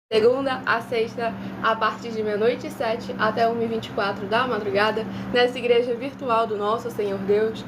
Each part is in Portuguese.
Segunda a sexta, a partir de 00h07 até 1h24 da madrugada, nessa igreja virtual do nosso Senhor Deus,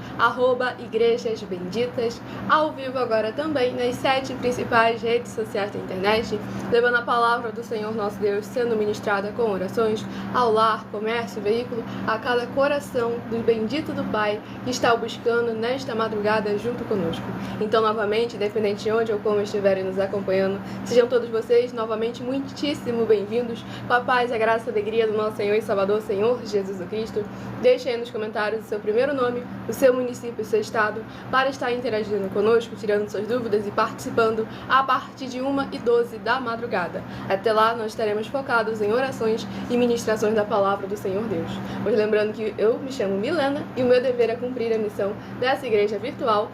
@Igrejas Benditas, ao vivo agora também nas 7 principais redes sociais da internet, levando a palavra do Senhor nosso Deus sendo ministrada com orações ao lar, comércio, veículo, a cada coração do bendito do Pai que está o buscando nesta madrugada junto conosco. Então, novamente, independente de onde ou como estiverem nos acompanhando, sejam todos vocês novamente muitíssimo bem-vindos, com a paz, a graça e a alegria do nosso Senhor e Salvador, Senhor Jesus Cristo. Deixe aí nos comentários o seu primeiro nome, o seu município, o seu estado, para estar interagindo conosco, tirando suas dúvidas e participando a partir de 1h12 da madrugada. Até lá, nós estaremos focados em orações e ministrações da palavra do Senhor Deus. Pois lembrando que eu me chamo Milena e o meu dever é cumprir a missão dessa igreja virtual,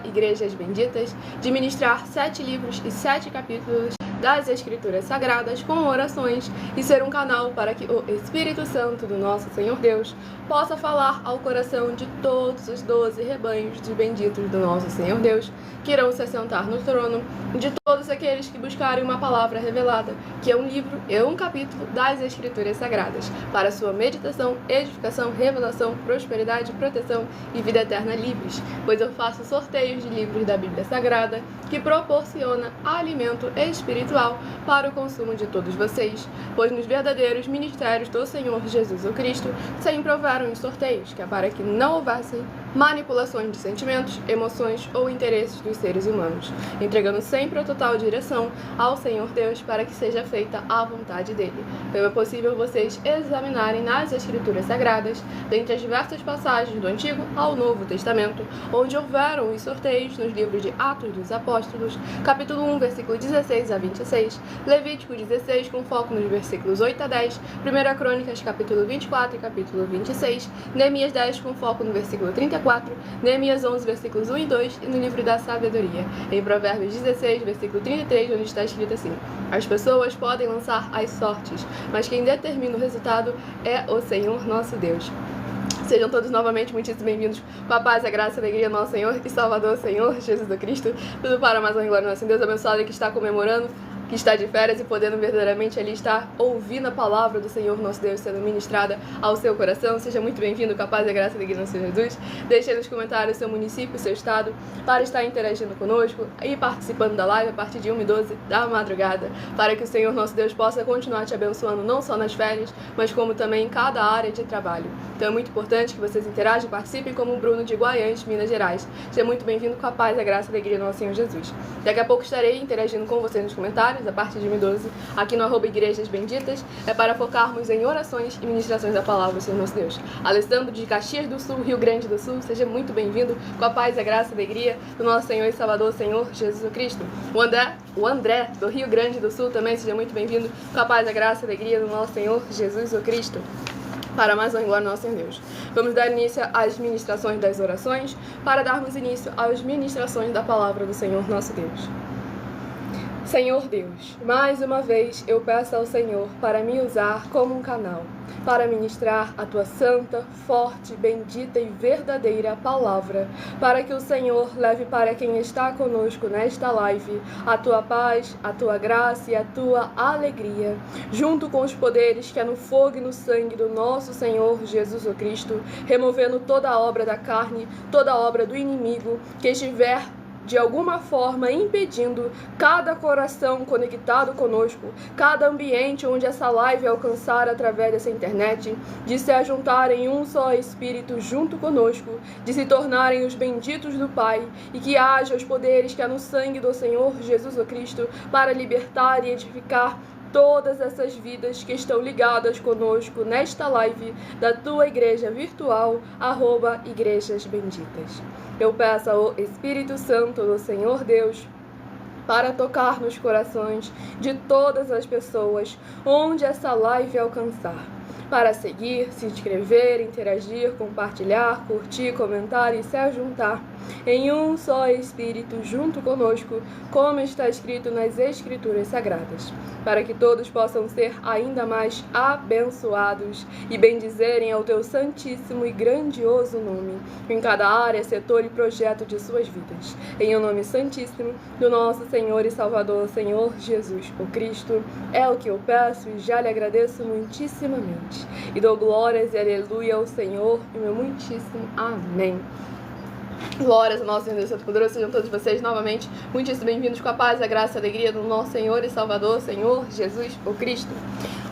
@Igrejas Benditas, de ministrar 7 livros e 7 capítulos das Escrituras Sagradas com orações e ser um canal para que o Espírito Santo do nosso Senhor Deus possa falar ao coração de todos os 12 rebanhos de benditos do nosso Senhor Deus que irão se assentar no trono, de todos aqueles que buscarem uma palavra revelada, que é um livro e um capítulo das Escrituras Sagradas, para sua meditação, edificação, revelação, prosperidade, proteção e vida eterna livres, pois eu faço sorteios de livros da Bíblia Sagrada que proporciona alimento espiritual para o consumo de todos vocês, pois nos verdadeiros ministérios do Senhor Jesus Cristo sempre houveram os sorteios, que é para que não houvessem manipulações de sentimentos, emoções ou interesses dos seres humanos, entregando sempre a total direção ao Senhor Deus para que seja feita a vontade dele. Então é possível vocês examinarem nas Escrituras Sagradas, dentre as diversas passagens do Antigo ao Novo Testamento, onde houveram os sorteios nos livros de Atos dos Apóstolos, capítulo 1, versículo 16 a 26, Levítico 16, com foco nos versículos 8 a 10, 1 Crônicas, capítulo 24 e capítulo 26, Neemias 10, com foco no versículo 34, Neemias 11, versículos 1 e 2, e no livro da Sabedoria, em Provérbios 16, versículo 33, onde está escrito assim: as pessoas podem lançar as sortes, mas quem determina o resultado é o Senhor nosso Deus. Sejam todos novamente muitíssimo bem-vindos com a paz, a graça e a alegria do nosso Senhor e Salvador, Senhor Jesus Cristo. Tudo para mais uma glória do nosso Deus abençoado que está comemorando, que está de férias e podendo verdadeiramente ali estar ouvindo a palavra do Senhor nosso Deus sendo ministrada ao seu coração. Seja muito bem-vindo com a paz, a graça e a alegria do Senhor Jesus. Deixe aí nos comentários o seu município, o seu estado, para estar interagindo conosco e participando da live a partir de 1h12 da madrugada, para que o Senhor nosso Deus possa continuar te abençoando não só nas férias, mas como também em cada área de trabalho. Então é muito importante que vocês interajam e participem, como o Bruno de Guaiães, Minas Gerais. Seja muito bem-vindo com a paz, a graça e a alegria do nosso Senhor Jesus. Daqui a pouco estarei interagindo com vocês nos comentários, a partir de 1h12, aqui no @Igrejas Benditas, é para focarmos em orações e ministrações da palavra do Senhor nosso Deus. Alessandro de Caxias do Sul, Rio Grande do Sul, seja muito bem-vindo com a paz, a graça e a alegria do nosso Senhor e Salvador, Senhor Jesus Cristo. O André do Rio Grande do Sul também, seja muito bem-vindo com a paz, a graça e a alegria do nosso Senhor Jesus Cristo. Para mais uma glória ao nosso Senhor Deus. Vamos dar início às ministrações das orações, para darmos início às ministrações da palavra do Senhor nosso Deus. Senhor Deus, mais uma vez eu peço ao Senhor para me usar como um canal, para ministrar a Tua santa, forte, bendita e verdadeira palavra, para que o Senhor leve para quem está conosco nesta live a Tua paz, a Tua graça e a Tua alegria, junto com os poderes que é no fogo e no sangue do nosso Senhor Jesus Cristo, removendo toda a obra da carne, toda a obra do inimigo que estiver de alguma forma impedindo cada coração conectado conosco, cada ambiente onde essa live alcançar através dessa internet, de se ajuntarem em um só Espírito junto conosco, de se tornarem os benditos do Pai, e que haja os poderes que há no sangue do Senhor Jesus Cristo para libertar e edificar todas essas vidas que estão ligadas conosco nesta live da tua igreja virtual, @Igrejas Benditas. Eu peço ao Espírito Santo do Senhor Deus para tocar nos corações de todas as pessoas onde essa live alcançar, para seguir, se inscrever, interagir, compartilhar, curtir, comentar e se ajuntar em um só Espírito, junto conosco, como está escrito nas Escrituras Sagradas, para que todos possam ser ainda mais abençoados e bendizerem ao teu santíssimo e grandioso nome, em cada área, setor e projeto de suas vidas. Em o nome santíssimo do nosso Senhor e Salvador, Senhor Jesus, o Cristo, é o que eu peço e já lhe agradeço muitíssimamente. E dou glórias e aleluia ao Senhor e meu muitíssimo amém. Glórias ao nosso Senhor Deus Todo-Poderoso, sejam todos vocês novamente muitíssimo bem-vindos com a paz, a graça e a alegria do nosso Senhor e Salvador, Senhor Jesus, o Cristo.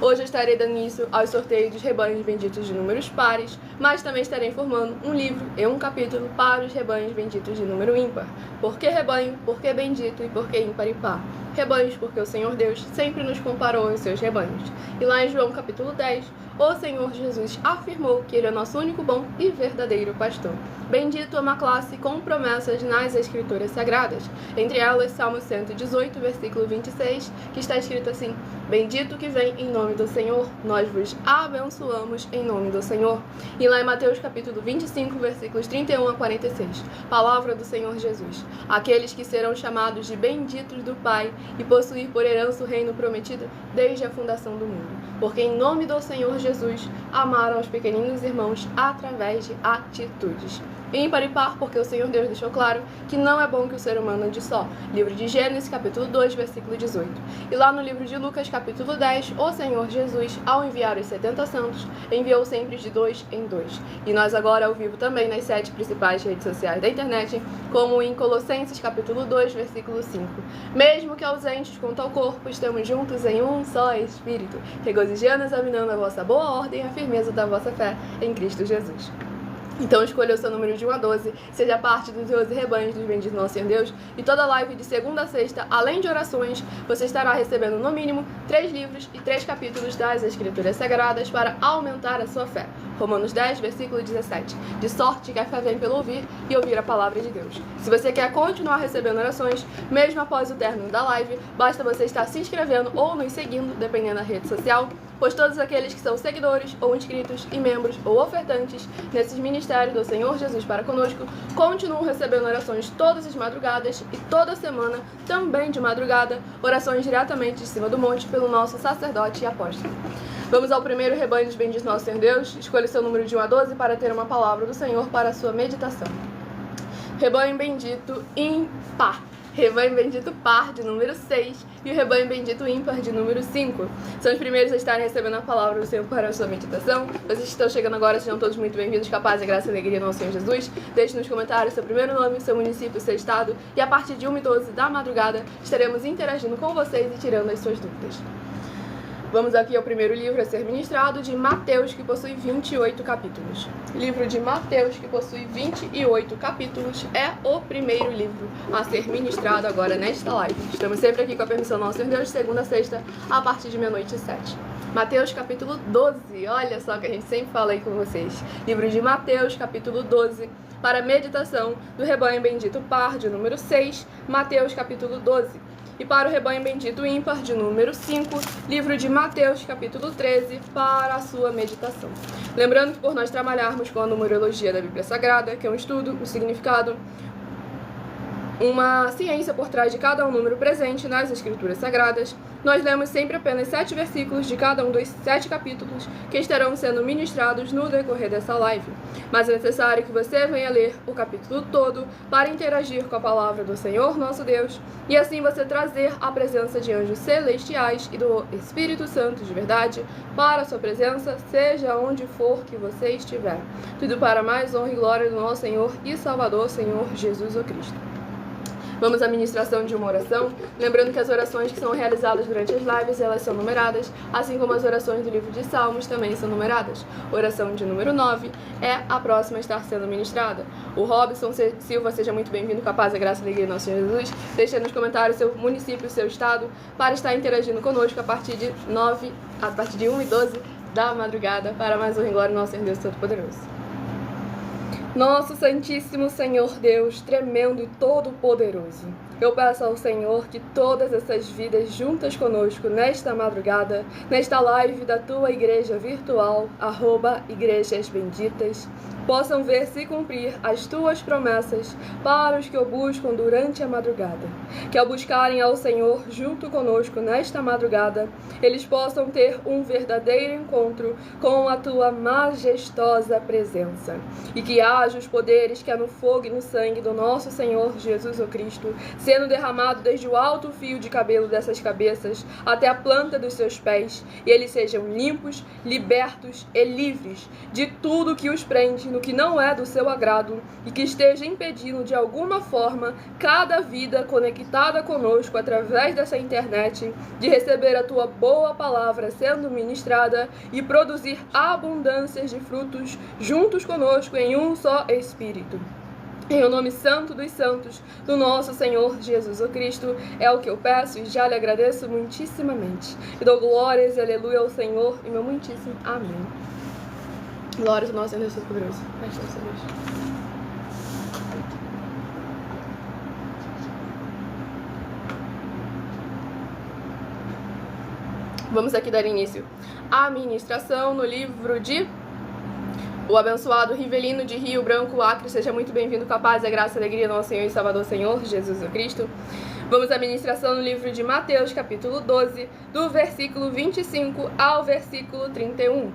Hoje eu estarei dando início aos sorteios dos rebanhos benditos de números pares, mas também estarei informando um livro e um capítulo para os rebanhos benditos de número ímpar. Por que rebanho, por que bendito e por que ímpar e par? Rebanhos, porque o Senhor Deus sempre nos comparou aos seus rebanhos. E lá em João capítulo 10, o Senhor Jesus afirmou que Ele é nosso único bom e verdadeiro pastor. Bendito é uma classe com promessas nas Escrituras Sagradas. Entre elas, Salmo 118, versículo 26, que está escrito assim: Bendito que vem em nome do Senhor, nós vos abençoamos em nome do Senhor. E lá em Mateus capítulo 25, versículos 31 a 46, palavra do Senhor Jesus: Aqueles que serão chamados de benditos do Pai e possuir por herança o reino prometido desde a fundação do mundo. Porque em nome do Senhor Jesus amaram os pequeninos irmãos através de atitudes. Ímpar e par, porque o Senhor Deus deixou claro que não é bom que o ser humano ande só. Livro de Gênesis, capítulo 2, versículo 18. E lá no livro de Lucas, capítulo 10, o Senhor Jesus, ao enviar os 70 santos, enviou sempre de 2 em 2. E nós agora ao vivo também nas 7 principais redes sociais da internet, como em Colossenses, capítulo 2, versículo 5. Mesmo que ausentes quanto ao corpo, estamos juntos em um só Espírito, regozijando e examinando a vossa boa ordem e a firmeza da vossa fé em Cristo Jesus. Então escolha o seu número de 1 a 12, seja parte dos 12 rebanhos dos benditos nosso Senhor Deus, e toda live de segunda a sexta, além de orações, você estará recebendo no mínimo 3 livros e 3 capítulos das Escrituras Sagradas para aumentar a sua fé. Romanos 10, versículo 17. De sorte que a fé vem pelo ouvir e ouvir a palavra de Deus. Se você quer continuar recebendo orações, mesmo após o término da live, basta você estar se inscrevendo ou nos seguindo, dependendo da rede social, pois todos aqueles que são seguidores, ou inscritos, e membros, ou ofertantes nesses ministérios do Senhor Jesus para conosco, continuam recebendo orações todas as madrugadas e toda semana, também de madrugada, orações diretamente de cima do monte pelo nosso sacerdote e apóstolo. Vamos ao primeiro rebanho dos benditos nosso Senhor Deus. Escolha o seu número de 1 a 12 para ter uma palavra do Senhor para a sua meditação. Rebanho bendito ímpar. Rebanho bendito par, de número 6, e o rebanho bendito ímpar, de número 5. São os primeiros a estarem recebendo a palavra do Senhor para a sua meditação. Vocês que estão chegando agora, sejam todos muito bem-vindos, com a paz, a graça e a alegria do nosso Senhor Jesus. Deixe nos comentários seu primeiro nome, seu município, seu estado, e a partir de 1 e 12 da madrugada estaremos interagindo com vocês e tirando as suas dúvidas. Vamos aqui ao primeiro livro a ser ministrado, de Mateus, que possui 28 capítulos. Livro de Mateus, que possui 28 capítulos, é o primeiro livro a ser ministrado agora nesta live. Estamos sempre aqui com a permissão do nosso Senhor Deus, de segunda a sexta, a partir de meia-noite e 7. Mateus, capítulo 12. Olha só que a gente sempre fala aí com vocês. Livro de Mateus, capítulo 12, para meditação do rebanho bendito par, de número 6, Mateus, capítulo 12. E para o rebanho bendito ímpar, de número 5, livro de Mateus, capítulo 13, para a sua meditação. Lembrando que por nós trabalharmos com a numerologia da Bíblia Sagrada, que é um estudo, um significado, uma ciência por trás de cada um número presente nas Escrituras Sagradas, nós lemos sempre apenas 7 versículos de cada um dos 7 capítulos que estarão sendo ministrados no decorrer dessa live. Mas é necessário que você venha ler o capítulo todo para interagir com a palavra do Senhor nosso Deus e assim você trazer a presença de anjos celestiais e do Espírito Santo de verdade para a sua presença, seja onde for que você estiver. Tudo para mais honra e glória do nosso Senhor e Salvador, Senhor Jesus o Cristo. Vamos à ministração de uma oração, lembrando que as orações que são realizadas durante as lives, elas são numeradas, assim como as orações do livro de Salmos também são numeradas. Oração de número 9 é a próxima a estar sendo ministrada. O Robson Silva, seja muito bem-vindo, com a paz, a graça e a alegria do nosso Senhor Jesus. Deixe nos comentários seu município, seu estado, para estar interagindo conosco a partir de 1 e 12 da madrugada, para mais um glória do nosso Senhor Deus Todo-Poderoso. Nosso Santíssimo Senhor Deus, tremendo e todo-poderoso, eu peço ao Senhor que todas essas vidas juntas conosco nesta madrugada, nesta live da tua igreja virtual, @igrejasbenditas, possam ver se cumprir as tuas promessas para os que o buscam durante a madrugada. Que ao buscarem ao Senhor junto conosco nesta madrugada, eles possam ter um verdadeiro encontro com a tua majestosa presença. E que haja os poderes que há no fogo e no sangue do nosso Senhor Jesus o Cristo, sendo derramado desde o alto fio de cabelo dessas cabeças até a planta dos seus pés, e eles sejam limpos, libertos e livres de tudo que os prende no que não é do seu agrado e que esteja impedindo de alguma forma cada vida conectada conosco através dessa internet de receber a tua boa palavra sendo ministrada e produzir abundâncias de frutos juntos conosco em um só Espírito. Em o nome santo dos santos do nosso Senhor Jesus o Cristo, é o que eu peço e já lhe agradeço muitíssimamente. E dou glórias e aleluia ao Senhor e meu muitíssimo amém. Glórias ao nosso Senhor Jesus poderoso. Graças a Deus. Vamos aqui dar início à ministração no livro de O abençoado Rivelino de Rio Branco, Acre. Seja muito bem-vindo com a paz, a graça e a alegria do nosso Senhor e Salvador Senhor Jesus o Cristo. Vamos à ministração no livro de Mateus, capítulo 12, do versículo 25 ao versículo 31.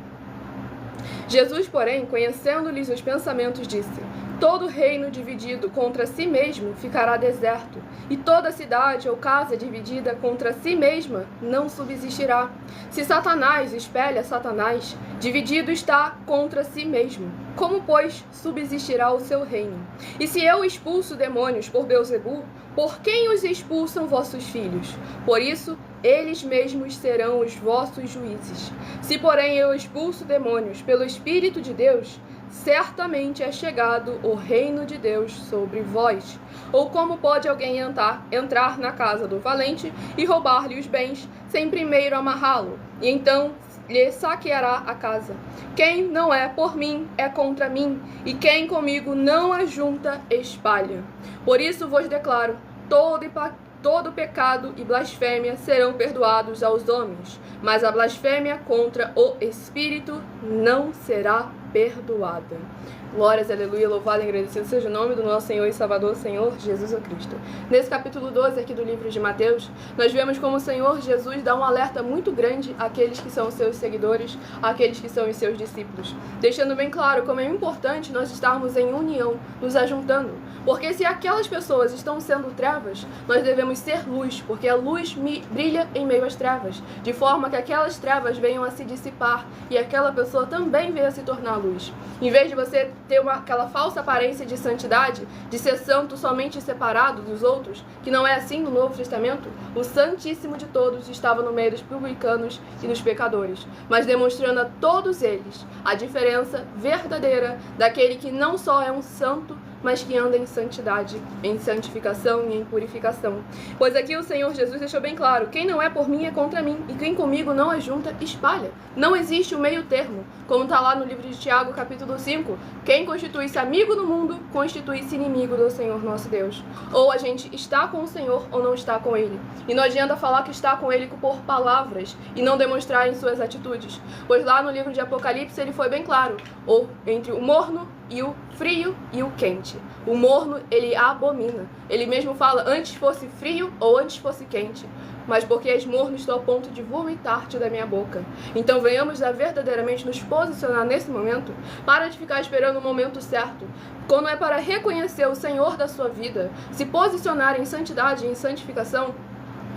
Jesus, porém, conhecendo-lhes os pensamentos, disse: todo reino dividido contra si mesmo ficará deserto, e toda cidade ou casa dividida contra si mesma não subsistirá. Se Satanás espelha Satanás, dividido está contra si mesmo. Como, pois, subsistirá o seu reino? E se eu expulso demônios por Beelzebu, por quem os expulsam vossos filhos? Por isso, eles mesmos serão os vossos juízes. Se, porém, eu expulso demônios pelo Espírito de Deus, certamente é chegado o reino de Deus sobre vós. Ou como pode alguém entrar na casa do valente e roubar-lhe os bens, sem primeiro amarrá-lo, e então lhe saqueará a casa? Quem não é por mim é contra mim, e quem comigo não ajunta espalha. Por isso vos declaro, todo pecado e blasfêmia serão perdoados aos homens, mas a blasfêmia contra o Espírito não será perdoada. Glórias, aleluia, louvado e agradecido seja o nome do nosso Senhor e Salvador, Senhor Jesus o Cristo. Nesse capítulo 12 aqui do livro de Mateus, nós vemos como o Senhor Jesus dá um alerta muito grande àqueles que são seus seguidores, àqueles que são os seus discípulos, deixando bem claro como é importante nós estarmos em união, nos ajuntando, porque se aquelas pessoas estão sendo trevas, nós devemos ser luz, porque a luz brilha em meio às trevas, de forma que aquelas trevas venham a se dissipar e aquela pessoa também venha a se tornar luz. Em vez de você ter aquela falsa aparência de santidade, de ser santo somente separado dos outros, que não é assim no Novo Testamento, o Santíssimo de todos estava no meio dos publicanos e dos pecadores, mas demonstrando a todos eles a diferença verdadeira daquele que não só é um santo, mas que anda em santidade, em santificação e em purificação. Pois aqui o Senhor Jesus deixou bem claro, quem não é por mim é contra mim, e quem comigo não ajunta, espalha. Não existe o meio termo, como está lá no livro de Tiago, capítulo 5, quem constitui-se amigo do mundo, constitui-se inimigo do Senhor nosso Deus. Ou a gente está com o Senhor ou não está com Ele. E não adianta falar que está com Ele por palavras e não demonstrar em suas atitudes. Pois lá no livro de Apocalipse ele foi bem claro, ou entre o morno e o frio e o quente. O morno, ele abomina. Ele mesmo fala, antes fosse frio ou antes fosse quente. Mas porque és morno, estou a ponto de vomitar-te da minha boca. Então venhamos a verdadeiramente nos posicionar nesse momento, para de ficar esperando o momento certo. Quando é para reconhecer o Senhor da sua vida, se posicionar em santidade e em santificação,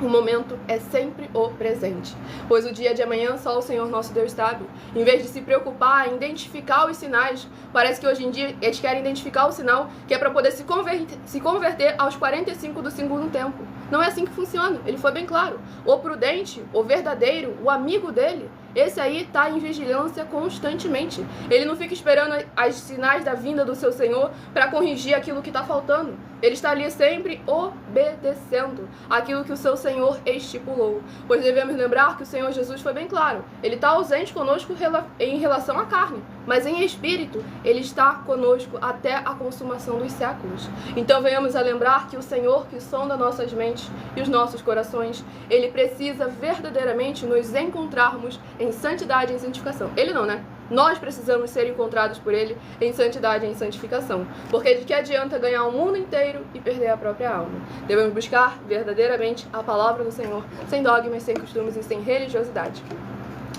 o momento é sempre o presente, pois o dia de amanhã só o Senhor nosso Deus sabe. Em vez de se preocupar em identificar os sinais, parece que hoje em dia eles querem identificar o sinal que é para poder se converter aos 45 do segundo tempo. Não é assim que funciona, ele foi bem claro. O prudente, o verdadeiro, o amigo dele, esse aí está em vigilância constantemente. Ele não fica esperando as sinais da vinda do seu Senhor para corrigir aquilo que está faltando. Ele está ali sempre obedecendo aquilo que o seu Senhor estipulou. Pois devemos lembrar que o Senhor Jesus foi bem claro. Ele está ausente conosco em relação à carne, mas em espírito ele está conosco até a consumação dos séculos. Então venhamos a lembrar que o Senhor que sonda nossas mentes e os nossos corações, ele precisa verdadeiramente nos encontrarmos em santidade e em santificação. Ele não, né? Nós precisamos ser encontrados por Ele em santidade e em santificação. Porque de que adianta ganhar o mundo inteiro e perder a própria alma? Devemos buscar verdadeiramente a palavra do Senhor, sem dogmas, sem costumes e sem religiosidade.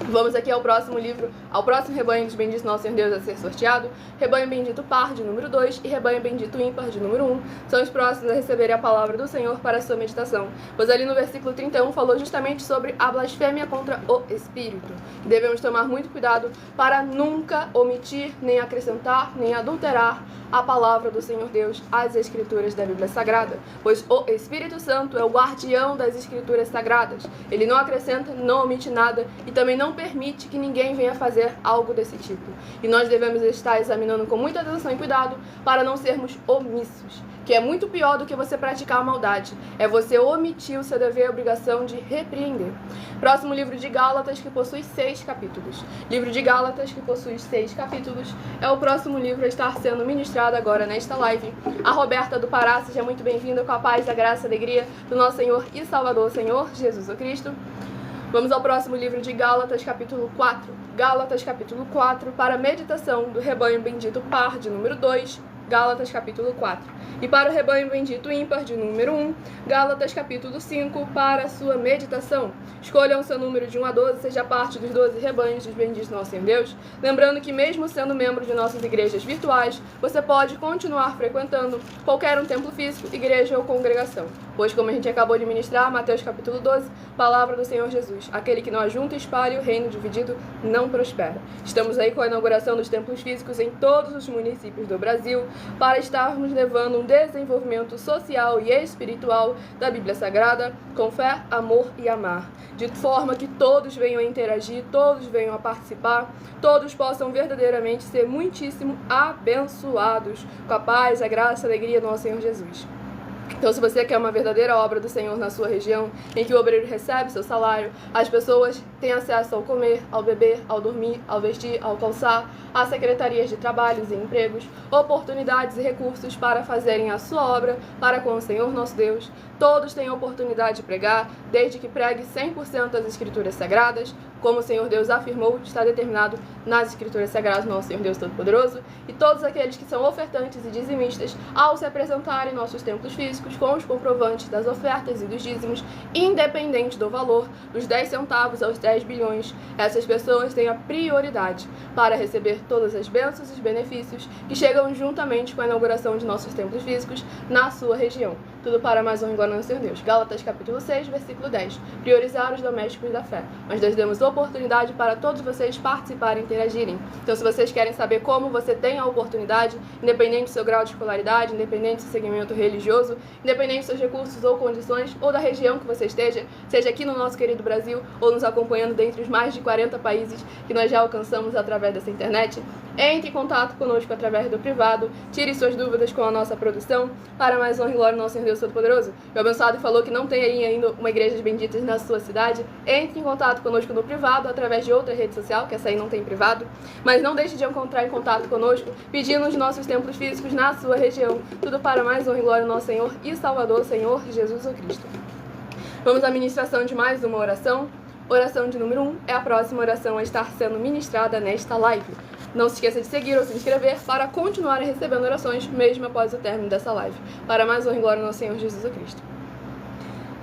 Vamos aqui ao próximo livro, ao próximo rebanho dos benditos nosso Senhor Deus a ser sorteado. Rebanho bendito par de número 2 e rebanho bendito ímpar de número 1 são os próximos a receberem a palavra do Senhor para a sua meditação. Pois ali no versículo 31 falou justamente sobre a blasfêmia contra o Espírito. E devemos tomar muito cuidado para nunca omitir, nem acrescentar, nem adulterar a palavra do Senhor Deus às Escrituras da Bíblia Sagrada. Pois o Espírito Santo é o guardião das Escrituras Sagradas. Ele não acrescenta, não omite nada e também não permite que ninguém venha fazer algo desse tipo. E nós devemos estar examinando com muita atenção e cuidado para não sermos omissos, que é muito pior do que você praticar a maldade. É você omitir o seu dever e a obrigação de repreender. Próximo livro de Gálatas, que possui 6 capítulos. Livro de Gálatas, que possui 6 capítulos, é o próximo livro a estar sendo ministrado agora nesta live. A Roberta do Pará, seja muito bem-vinda com a paz, a graça e a alegria do nosso Senhor e Salvador, Senhor Jesus o Cristo. Vamos ao próximo livro de Gálatas, capítulo 4. Gálatas, capítulo 4, para a meditação do rebanho bendito par de número 2, Gálatas, capítulo 4. E para o rebanho bendito ímpar de número 1, Gálatas, capítulo 5, para a sua meditação. Escolham o seu número de 1 a 12, seja parte dos 12 rebanhos dos benditos nosso Senhor Deus. Lembrando que mesmo sendo membro de nossas igrejas virtuais, você pode continuar frequentando qualquer um templo físico, igreja ou congregação. Pois, como a gente acabou de ministrar, Mateus capítulo 12, palavra do Senhor Jesus. Aquele que não ajunta e espalha, o reino dividido não prospera. Estamos aí com a inauguração dos templos físicos em todos os municípios do Brasil, para estarmos levando um desenvolvimento social e espiritual da Bíblia Sagrada, com fé, amor e amar. De forma que todos venham a interagir, todos venham a participar, todos possam verdadeiramente ser muitíssimo abençoados com a paz, a graça e a alegria do nosso Senhor Jesus. Então, se você quer uma verdadeira obra do Senhor na sua região, em que o obreiro recebe seu salário, as pessoas têm acesso ao comer, ao beber, ao dormir, ao vestir, ao calçar, às secretarias de trabalhos e empregos, oportunidades e recursos para fazerem a sua obra para com o Senhor nosso Deus, todos têm a oportunidade de pregar, desde que pregue 100% das Escrituras Sagradas, como o Senhor Deus afirmou, está determinado nas Escrituras Sagradas do nosso Senhor Deus Todo-Poderoso, e todos aqueles que são ofertantes e dizimistas, ao se apresentarem em nossos templos físicos com os comprovantes das ofertas e dos dízimos, independente do valor, dos 10 centavos aos 10 bilhões, essas pessoas têm a prioridade para receber todas as bênçãos e os benefícios que chegam juntamente com a inauguração de nossos templos físicos na sua região. Tudo para mais honra e glória no Senhor Deus. Gálatas capítulo 6, versículo 10. Priorizar os domésticos da fé. Mas nós demos oportunidade para todos vocês participarem e interagirem. Então, se vocês querem saber como você tem a oportunidade, independente do seu grau de escolaridade, independente do seu segmento religioso, independente dos seus recursos ou condições, ou da região que você esteja, seja aqui no nosso querido Brasil, ou nos acompanhando dentre os mais de 40 países que nós já alcançamos através dessa internet, entre em contato conosco através do privado, tire suas dúvidas com a nossa produção, para mais honra e glória do nosso Senhor Deus Todo-Poderoso. O abençoado falou que não tem aí ainda uma igreja de benditas na sua cidade, entre em contato conosco no privado, através de outra rede social, que essa aí não tem privado, mas não deixe de entrar em contato conosco, pedindo os nossos templos físicos na sua região, tudo para mais honra e glória do nosso Senhor e Salvador, Senhor Jesus o Cristo. Vamos à ministração de mais uma oração. Oração de número 1 é a próxima oração a estar sendo ministrada nesta live. Não se esqueça de seguir ou se inscrever para continuar recebendo orações mesmo após o término dessa live. Para mais honra e glória do nosso Senhor Jesus Cristo.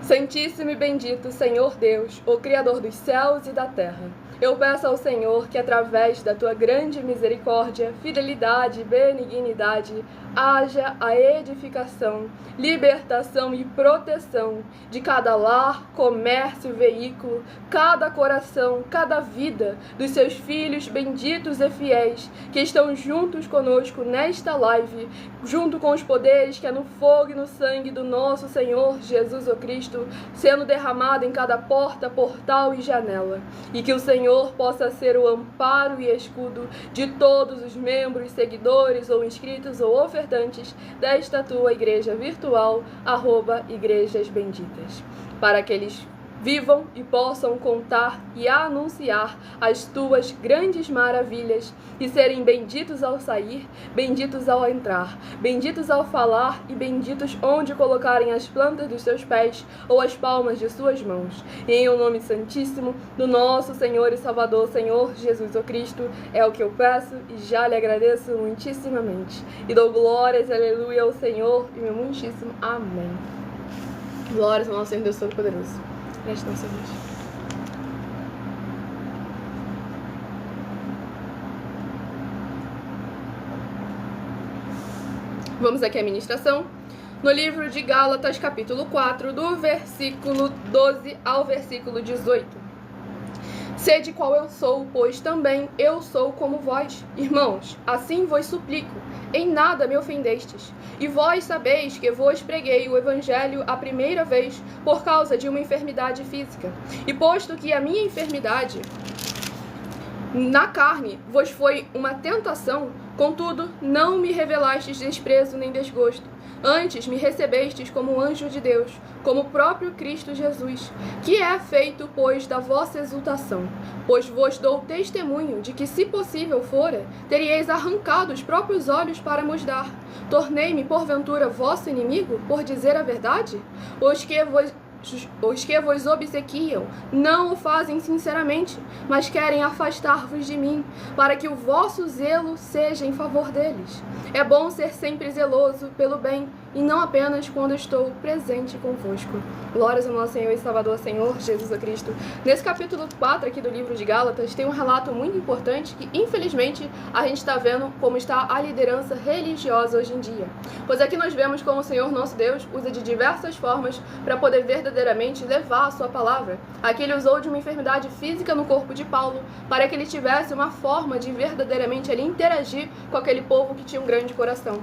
Santíssimo e bendito Senhor Deus, o Criador dos céus e da terra, eu peço ao Senhor que, através da tua grande misericórdia, fidelidade e benignidade, haja a edificação, libertação e proteção de cada lar, comércio, veículo, cada coração, cada vida dos seus filhos benditos e fiéis que estão juntos conosco nesta live, junto com os poderes que é no fogo e no sangue do nosso Senhor Jesus o Cristo, sendo derramado em cada porta, portal e janela, e que o Senhor possa ser o amparo e escudo de todos os membros, seguidores ou inscritos ou ofertantes desta tua igreja virtual, @Igrejas Benditas, para que eles vivam e possam contar e anunciar as tuas grandes maravilhas e serem benditos ao sair, benditos ao entrar, benditos ao falar e benditos onde colocarem as plantas dos seus pés ou as palmas de suas mãos. E em o nome santíssimo do nosso Senhor e Salvador, Senhor Jesus o Cristo, é o que eu peço e já lhe agradeço muitíssimamente. E dou glórias, aleluia, ao Senhor e meu muitíssimo amém. Glórias ao nosso Senhor Deus Todo-Poderoso. Gratidão, Senhor. Vamos aqui à ministração. No livro de Gálatas, capítulo 4, do versículo 12 ao versículo 18. Sede qual eu sou, pois também eu sou como vós. Irmãos, assim vos suplico, em nada me ofendestes. E vós sabeis que vos preguei o evangelho a primeira vez por causa de uma enfermidade física. E posto que a minha enfermidade na carne vos foi uma tentação, contudo não me revelastes desprezo nem desgosto. Antes me recebestes como anjo de Deus, como o próprio Cristo Jesus, que é feito, pois, da vossa exultação. Pois vos dou testemunho de que, se possível fora, teríeis arrancado os próprios olhos para mos dar. Tornei-me, porventura, vosso inimigo, por dizer a verdade? Os que vos obsequiam não o fazem sinceramente, mas querem afastar-vos de mim, para que o vosso zelo seja em favor deles. É bom ser sempre zeloso pelo bem, e não apenas quando estou presente convosco. Glórias ao nosso Senhor e Salvador, Senhor Jesus Cristo. Nesse capítulo 4 aqui do livro de Gálatas, tem um relato muito importante que, infelizmente, a gente está vendo como está a liderança religiosa hoje em dia. Pois aqui nós vemos como o Senhor nosso Deus usa de diversas formas para poder verdadeiramente levar a sua palavra. Aqui ele usou de uma enfermidade física no corpo de Paulo, para que ele tivesse uma forma de verdadeiramente ele interagir com aquele povo que tinha um grande coração.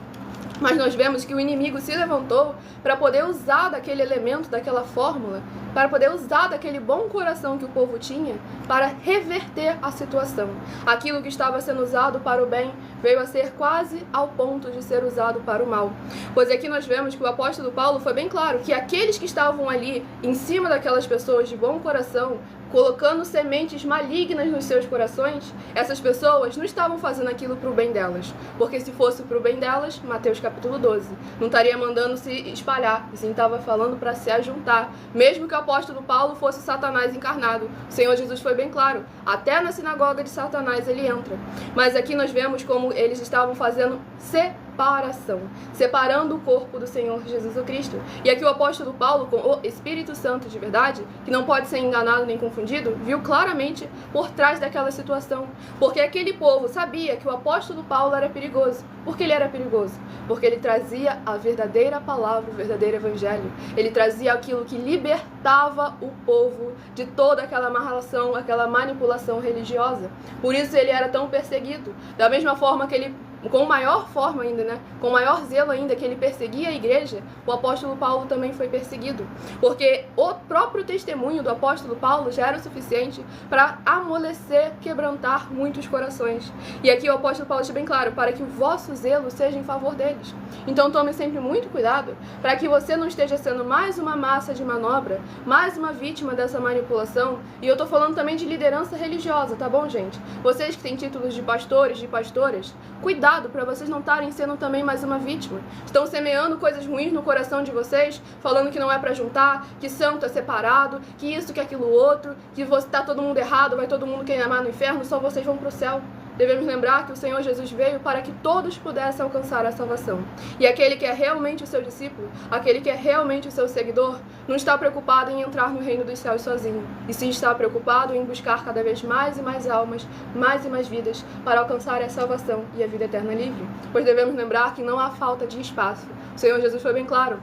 Mas nós vemos que o inimigo se levantou para poder usar daquele elemento, daquela fórmula, para poder usar daquele bom coração que o povo tinha para reverter a situação. Aquilo que estava sendo usado para o bem veio a ser quase ao ponto de ser usado para o mal. Pois aqui nós vemos que o apóstolo Paulo foi bem claro que aqueles que estavam ali em cima daquelas pessoas de bom coração, colocando sementes malignas nos seus corações, essas pessoas não estavam fazendo aquilo para o bem delas. Porque se fosse para o bem delas, Mateus capítulo 12, não estaria mandando se espalhar, e sim estava falando para se ajuntar. Mesmo que o apóstolo Paulo fosse Satanás encarnado, o Senhor Jesus foi bem claro, até na sinagoga de Satanás ele entra. Mas aqui nós vemos como eles estavam fazendo separação, separando o corpo do Senhor Jesus Cristo. E aqui o apóstolo Paulo, com o Espírito Santo de verdade, que não pode ser enganado nem confundido, viu claramente por trás daquela situação. Porque aquele povo sabia que o apóstolo Paulo era perigoso. Por que ele era perigoso? Porque ele trazia a verdadeira palavra, o verdadeiro evangelho. Ele trazia aquilo que libertava o povo de toda aquela amarração, aquela manipulação religiosa. Por isso ele era tão perseguido. Da mesma forma que ele, com maior forma ainda, com maior zelo ainda, que ele perseguia a igreja, o apóstolo Paulo também foi perseguido. Porque o próprio testemunho do apóstolo Paulo já era o suficiente para amolecer, quebrantar muitos corações. E aqui o apóstolo Paulo deixa bem claro, para que o vosso zelo seja em favor deles. Então tome sempre muito cuidado para que você não esteja sendo mais uma massa de manobra, mais uma vítima dessa manipulação. E eu estou falando também de liderança religiosa, tá bom, gente? Vocês que têm títulos de pastores, de pastoras, cuidado para vocês não estarem sendo também mais uma vítima. Estão semeando coisas ruins no coração de vocês, falando que não é para juntar, que santo é separado, que isso, que aquilo outro, que você tá todo mundo errado, vai todo mundo queimar no inferno, só vocês vão pro céu. Devemos lembrar que o Senhor Jesus veio para que todos pudessem alcançar a salvação. E aquele que é realmente o seu discípulo, aquele que é realmente o seu seguidor, não está preocupado em entrar no reino dos céus sozinho, e sim está preocupado em buscar cada vez mais e mais almas, mais e mais vidas, para alcançar a salvação e a vida eterna livre. Pois devemos lembrar que não há falta de espaço. O Senhor Jesus foi bem claro.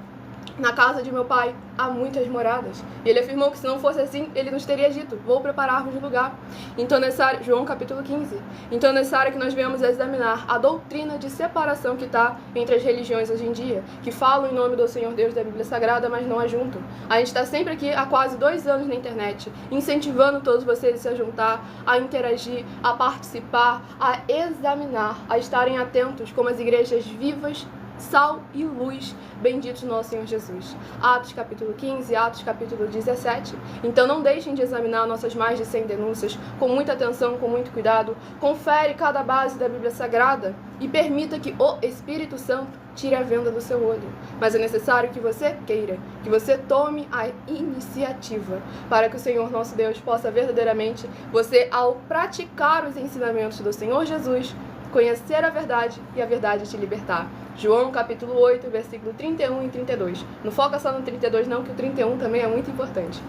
Na casa de meu pai há muitas moradas. E ele afirmou que se não fosse assim, ele nos teria dito, vou preparar-vos um lugar. Então nessa área, João capítulo 15. Então nessa área que nós viemos examinar a doutrina de separação que está entre as religiões hoje em dia, que falam em nome do Senhor Deus da Bíblia Sagrada, mas não ajuntam. A gente está sempre aqui há quase 2 anos na internet, incentivando todos vocês a se juntar, a interagir, a participar, a examinar, a estarem atentos como as igrejas vivas sal e luz, bendito nosso Senhor Jesus. Atos capítulo 15, Atos capítulo 17. Então não deixem de examinar nossas mais de 100 denúncias com muita atenção, com muito cuidado. Confere cada base da Bíblia Sagrada e permita que o Espírito Santo tire a venda do seu olho. Mas é necessário que você queira, que você tome a iniciativa para que o Senhor nosso Deus possa verdadeiramente, você ao praticar os ensinamentos do Senhor Jesus, conhecer a verdade e a verdade te libertar. João capítulo 8, versículo 31 e 32. Não foca só no 32 não, que o 31 também é muito importante.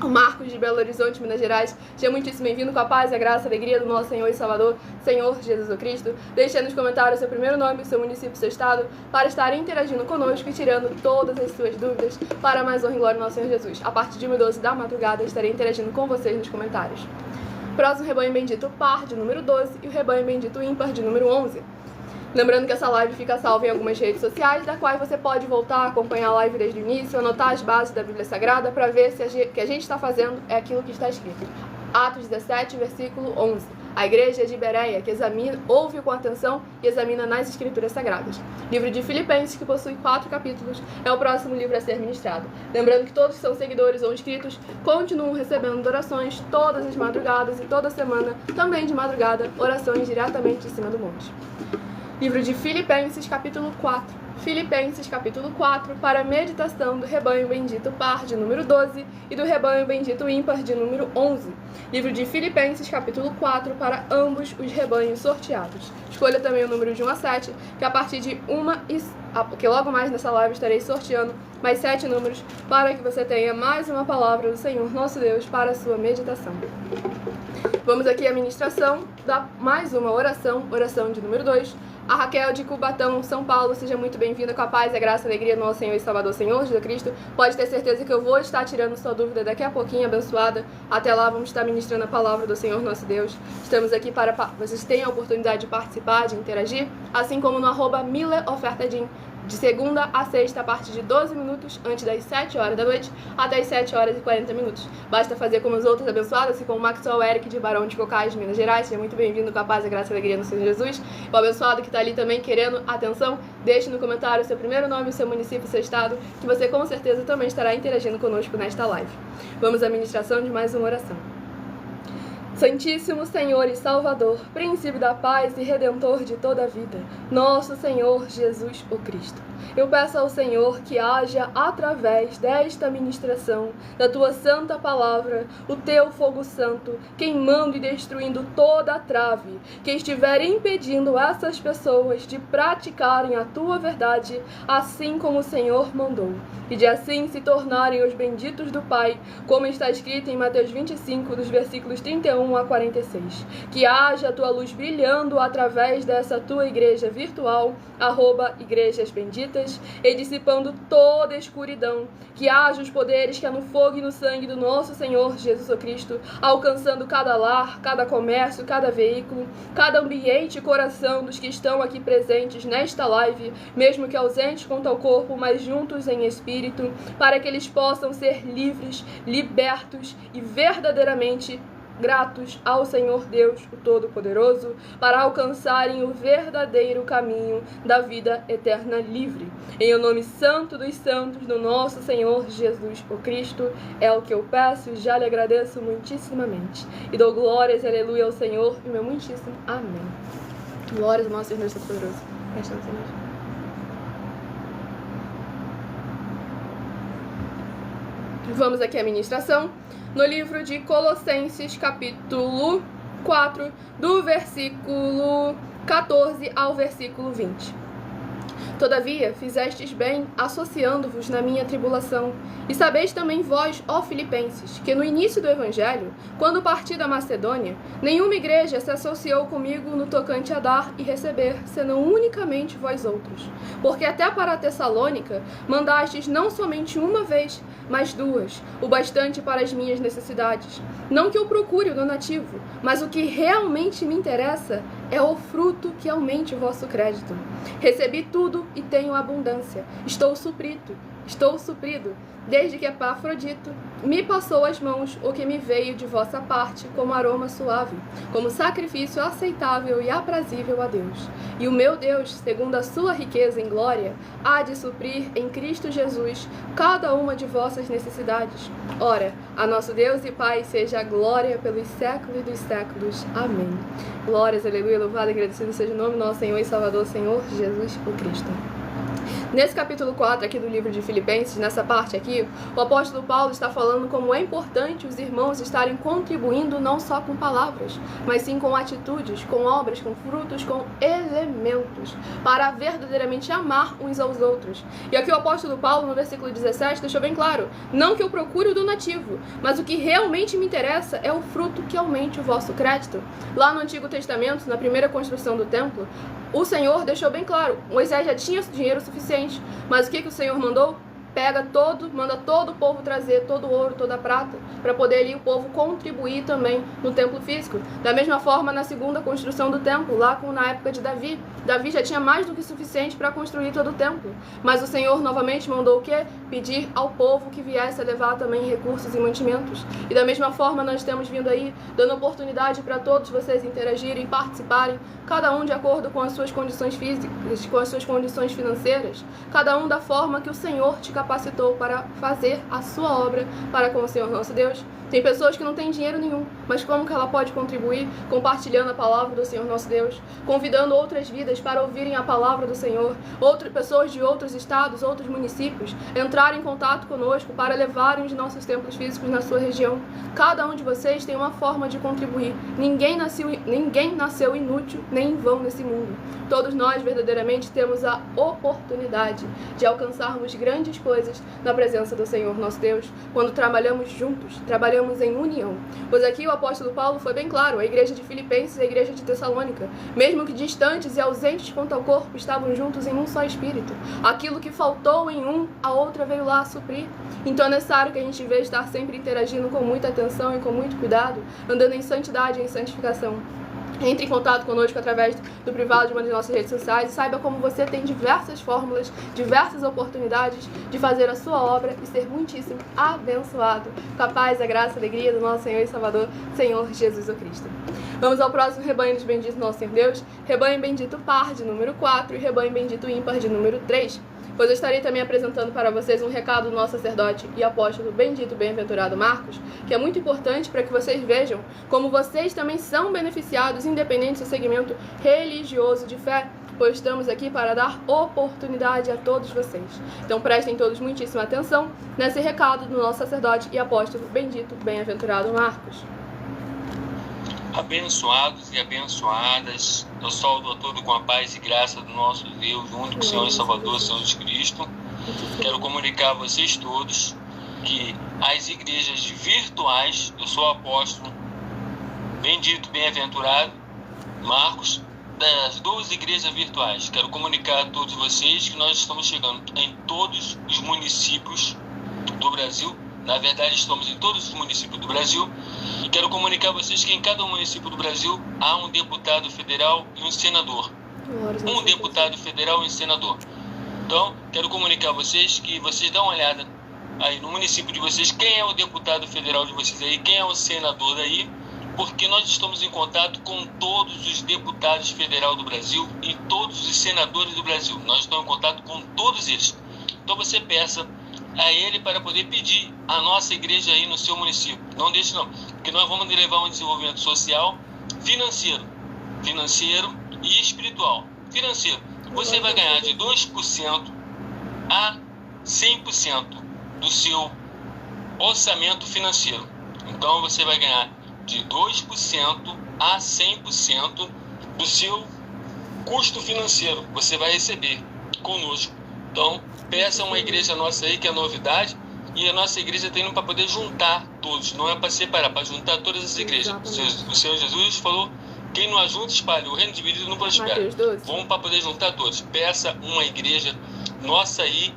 O Marcos de Belo Horizonte, Minas Gerais, seja muitíssimo bem-vindo com a paz, a graça, a alegria do nosso Senhor e Salvador, Senhor Jesus Cristo. Deixe nos comentários seu primeiro nome, seu município, seu estado, para estar interagindo conosco e tirando todas as suas dúvidas para mais honra e glória do nosso Senhor Jesus. A partir de 1h12 da madrugada, estarei interagindo com vocês nos comentários. Próximo rebanho bendito par de número 12 e o rebanho bendito ímpar de número 11. Lembrando que essa live fica salva em algumas redes sociais, da qual você pode voltar a acompanhar a live desde o início, anotar as bases da Bíblia Sagrada para ver se o que a gente está fazendo é aquilo que está escrito. Atos 17, versículo 11. A igreja de Bereia, que ouve com atenção e examina nas Escrituras Sagradas. Livro de Filipenses, que possui 4 capítulos, é o próximo livro a ser ministrado. Lembrando que todos que são seguidores ou inscritos continuam recebendo orações todas as madrugadas e toda semana, também de madrugada, orações diretamente em cima do monte. Livro de Filipenses, capítulo 4. Filipenses, capítulo 4, para a meditação do rebanho bendito par de número 12 e do rebanho bendito ímpar de número 11. Livro de Filipenses, capítulo 4, para ambos os rebanhos sorteados. Escolha também o número de 1 a 7, que a partir de que logo mais nessa live estarei sorteando mais 7 números, para que você tenha mais uma palavra do Senhor nosso Deus para a sua meditação. Vamos aqui à ministração da mais uma oração de número 2. A Raquel de Cubatão, São Paulo, seja muito bem-vinda com a paz, a graça e a alegria do nosso Senhor e Salvador, Senhor Jesus Cristo. Pode ter certeza que eu vou estar tirando sua dúvida daqui a pouquinho, abençoada. Até lá, vamos estar ministrando a palavra do Senhor nosso Deus. Estamos aqui para vocês tenham a oportunidade de participar, de interagir, assim como no @MillerOfertadim. De segunda a sexta, a partir de 12 minutos, antes das 7 horas da noite, até as 7 horas e 40 minutos. Basta fazer como os outros abençoados, assim como o Maxwell Eric de Barão de Cocais, Minas Gerais. Seja muito bem-vindo com a paz, a graça e a alegria no Senhor Jesus. O abençoado que está ali também querendo atenção, deixe no comentário o seu primeiro nome, o seu município, o seu estado, que você com certeza também estará interagindo conosco nesta live. Vamos à ministração de mais uma oração. Santíssimo Senhor e Salvador, Príncipe da paz e Redentor de toda a vida, nosso Senhor Jesus o Cristo. Eu peço ao Senhor que haja, através desta ministração, da Tua santa palavra, o Teu fogo santo, queimando e destruindo toda a trave que estiver impedindo essas pessoas de praticarem a Tua verdade, assim como o Senhor mandou, e de assim se tornarem os benditos do Pai, como está escrito em Mateus 25, dos versículos 31 a 46. Que haja a Tua luz brilhando através dessa Tua igreja virtual, @Igrejas Benditas, e dissipando toda a escuridão. Que haja os poderes que há no fogo e no sangue do nosso Senhor Jesus Cristo, alcançando cada lar, cada comércio, cada veículo, cada ambiente e coração dos que estão aqui presentes nesta live, mesmo que ausentes quanto ao corpo, mas juntos em espírito, para que eles possam ser livres, libertos e verdadeiramente gratos ao Senhor Deus, o Todo-Poderoso, para alcançarem o verdadeiro caminho da vida eterna livre. Em o nome santo dos santos do nosso Senhor Jesus o Cristo, é o que eu peço e já lhe agradeço muitíssimamente. E dou glórias e aleluia ao Senhor e meu muitíssimo amém. Glórias ao nosso Senhor Todo-Poderoso. Vamos aqui à ministração. No livro de Colossenses, capítulo 4, do versículo 14 ao versículo 20. Todavia, fizestes bem, associando-vos na minha tribulação. E sabeis também vós, ó Filipenses, que no início do Evangelho, quando parti da Macedônia, nenhuma igreja se associou comigo no tocante a dar e receber, senão unicamente vós outros. Porque até para a Tessalônica mandastes não somente uma vez, mas 2, o bastante para as minhas necessidades. Não que eu procure o donativo, mas o que realmente me interessa é o fruto que aumente o vosso crédito. Recebi tudo e tenho abundância. Estou suprido, estou suprido, desde que Epafrodito me passou às mãos o que me veio de vossa parte como aroma suave, como sacrifício aceitável e aprazível a Deus. E o meu Deus, segundo a sua riqueza em glória, há de suprir em Cristo Jesus cada uma de vossas necessidades. Ora, a nosso Deus e Pai seja a glória pelos séculos dos séculos. Amém. Glórias, aleluia, louvado e agradecido seja o nome do nosso Senhor e Salvador, Senhor Jesus o Cristo. Nesse capítulo 4 aqui do livro de Filipenses, nessa parte aqui, o apóstolo Paulo está falando como é importante os irmãos estarem contribuindo não só com palavras, mas sim com atitudes, com obras, com frutos, com elementos, para verdadeiramente amar uns aos outros. E aqui o apóstolo Paulo, no versículo 17, deixou bem claro, não que eu procure o donativo, mas o que realmente me interessa é o fruto que aumente o vosso crédito. Lá no Antigo Testamento, na primeira construção do templo, o Senhor deixou bem claro, Moisés já tinha dinheiro suficiente, mas o que o Senhor mandou? Manda todo o povo trazer todo o ouro, toda a prata, para poder ali o povo contribuir também no templo físico. Da mesma forma, na segunda construção do templo, lá na época de Davi, Davi já tinha mais do que suficiente para construir todo o templo. Mas o Senhor novamente mandou o quê? Pedir ao povo que viesse a levar também recursos e mantimentos. E da mesma forma, nós temos vindo aí, dando oportunidade para todos vocês interagirem, participarem, cada um de acordo com as suas condições físicas, com as suas condições financeiras, cada um da forma que o Senhor te capacitou para fazer a sua obra para com o Senhor nosso Deus. Tem pessoas que não têm dinheiro nenhum, mas como que ela pode contribuir? Compartilhando a palavra do Senhor nosso Deus, convidando outras vidas para ouvirem a palavra do Senhor, outras pessoas de outros estados, outros municípios, entrarem em contato conosco para levarem os nossos templos físicos na sua região. Cada um de vocês tem uma forma de contribuir. Ninguém nasceu inútil nem em vão nesse mundo. Todos nós verdadeiramente temos a oportunidade de alcançarmos grandes coisas na presença do Senhor nosso Deus, quando trabalhamos juntos, trabalhamos em união. Pois aqui o apóstolo Paulo foi bem claro, a igreja de Filipenses e a igreja de Tessalônica, mesmo que distantes e ausentes quanto ao corpo, estavam juntos em um só espírito. Aquilo que faltou em um, a outra veio lá a suprir. Então é necessário que a gente veja estar sempre interagindo com muita atenção e com muito cuidado, andando em santidade e em santificação. Entre em contato conosco através do privado de uma das nossas redes sociais e saiba como você tem diversas fórmulas, diversas oportunidades de fazer a sua obra e ser muitíssimo abençoado. Com a paz, a graça e a alegria do nosso Senhor e Salvador, Senhor Jesus o Cristo. Vamos ao próximo rebanho dos benditos nosso Senhor Deus, rebanho bendito par de número 4 e rebanho bendito ímpar de número 3. Pois eu estarei também apresentando para vocês um recado do nosso sacerdote e apóstolo bendito bem-aventurado Marcos, que é muito importante para que vocês vejam como vocês também são beneficiados independente do segmento religioso de fé, pois estamos aqui para dar oportunidade a todos vocês. Então prestem todos muitíssima atenção nesse recado do nosso sacerdote e apóstolo bendito bem-aventurado Marcos. Abençoados e abençoadas, eu saúdo a todos com a paz e graça do nosso Deus, o único Senhor e Salvador, Senhor Jesus Cristo. Quero comunicar a vocês todos que as igrejas virtuais, eu sou o apóstolo bendito, bem-aventurado Marcos, das 12 igrejas virtuais. Quero comunicar a todos vocês que nós estamos chegando em todos os municípios do Brasil. Na verdade, estamos em todos os municípios do Brasil. E quero comunicar a vocês que em cada município do Brasil há um deputado federal e um senador. Um deputado federal e um senador. Então, quero comunicar a vocês que vocês dão uma olhada aí no município de vocês, quem é o deputado federal de vocês aí, quem é o senador daí, porque nós estamos em contato com todos os deputados federais do Brasil e todos os senadores do Brasil. Nós estamos em contato com todos eles. Então você peça a ele para poder pedir a nossa igreja aí no seu município. Não deixe não, porque nós vamos levar um desenvolvimento social, financeiro e espiritual. Financeiro, você vai ganhar de 2% a 100% do seu orçamento financeiro. Então você vai ganhar de 2% a 100% do seu custo financeiro. Você vai receber conosco. Então, peça uma igreja nossa aí, que é novidade, e a nossa igreja tem para poder juntar todos, não é para separar, para juntar todas as igrejas. O Senhor Jesus falou, quem não ajunta, espalha, o reino dividido não prospera. Vamos para poder juntar todos. Peça uma igreja nossa aí,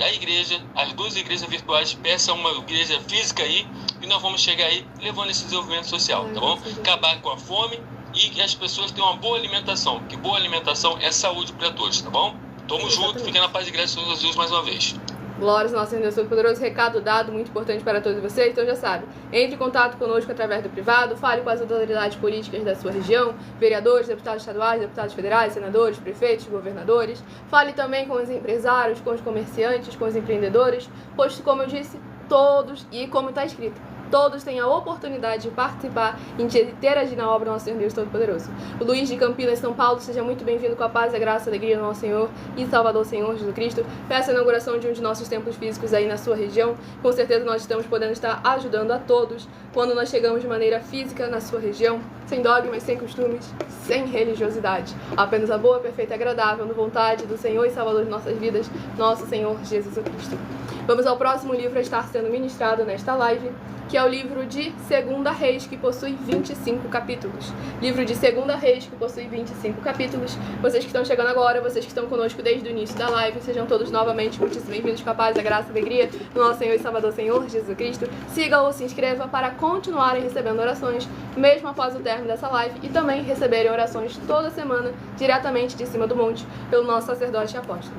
a igreja, as 12 igrejas virtuais, peça uma igreja física aí, e nós vamos chegar aí levando esse desenvolvimento social, tá bom? Acabar com a fome e que as pessoas tenham uma boa alimentação, que boa alimentação é saúde para todos, tá bom? Tamo junto, fiquem na paz e graça de Jesus mais uma vez. Glórias ao nosso Senhor Deus Todo-Poderoso. Recado dado, muito importante para todos vocês. Então já sabe, entre em contato conosco através do privado, fale com as autoridades políticas da sua região, vereadores, deputados estaduais, deputados federais, senadores, prefeitos, governadores. Fale também com os empresários, com os comerciantes, com os empreendedores, pois, como eu disse, todos, e como está escrito, todos têm a oportunidade de participar e de interagir na obra do nosso Senhor Deus Todo-Poderoso. O Luiz de Campinas, São Paulo, seja muito bem-vindo com a paz, a graça, a alegria do nosso Senhor e Salvador Senhor Jesus Cristo. Peça a inauguração de um de nossos templos físicos aí na sua região. Com certeza nós estamos podendo estar ajudando a todos quando nós chegamos de maneira física na sua região, sem dogmas, sem costumes, sem religiosidade. Apenas a boa, perfeita e agradável vontade do Senhor e Salvador de nossas vidas, nosso Senhor Jesus Cristo. Vamos ao próximo livro a estar sendo ministrado nesta live, que é o livro de 2 Reis, que possui 25 capítulos. Livro de 2 Reis, que possui 25 capítulos. Vocês que estão chegando agora, vocês que estão conosco desde o início da live, sejam todos novamente muitíssimo bem-vindos com a paz, a graça e a alegria do nosso Senhor e Salvador Senhor Jesus Cristo. Siga ou se inscreva para continuarem recebendo orações, mesmo após o término dessa live, e também receberem orações toda semana, diretamente de cima do monte, pelo nosso sacerdote e apóstolo.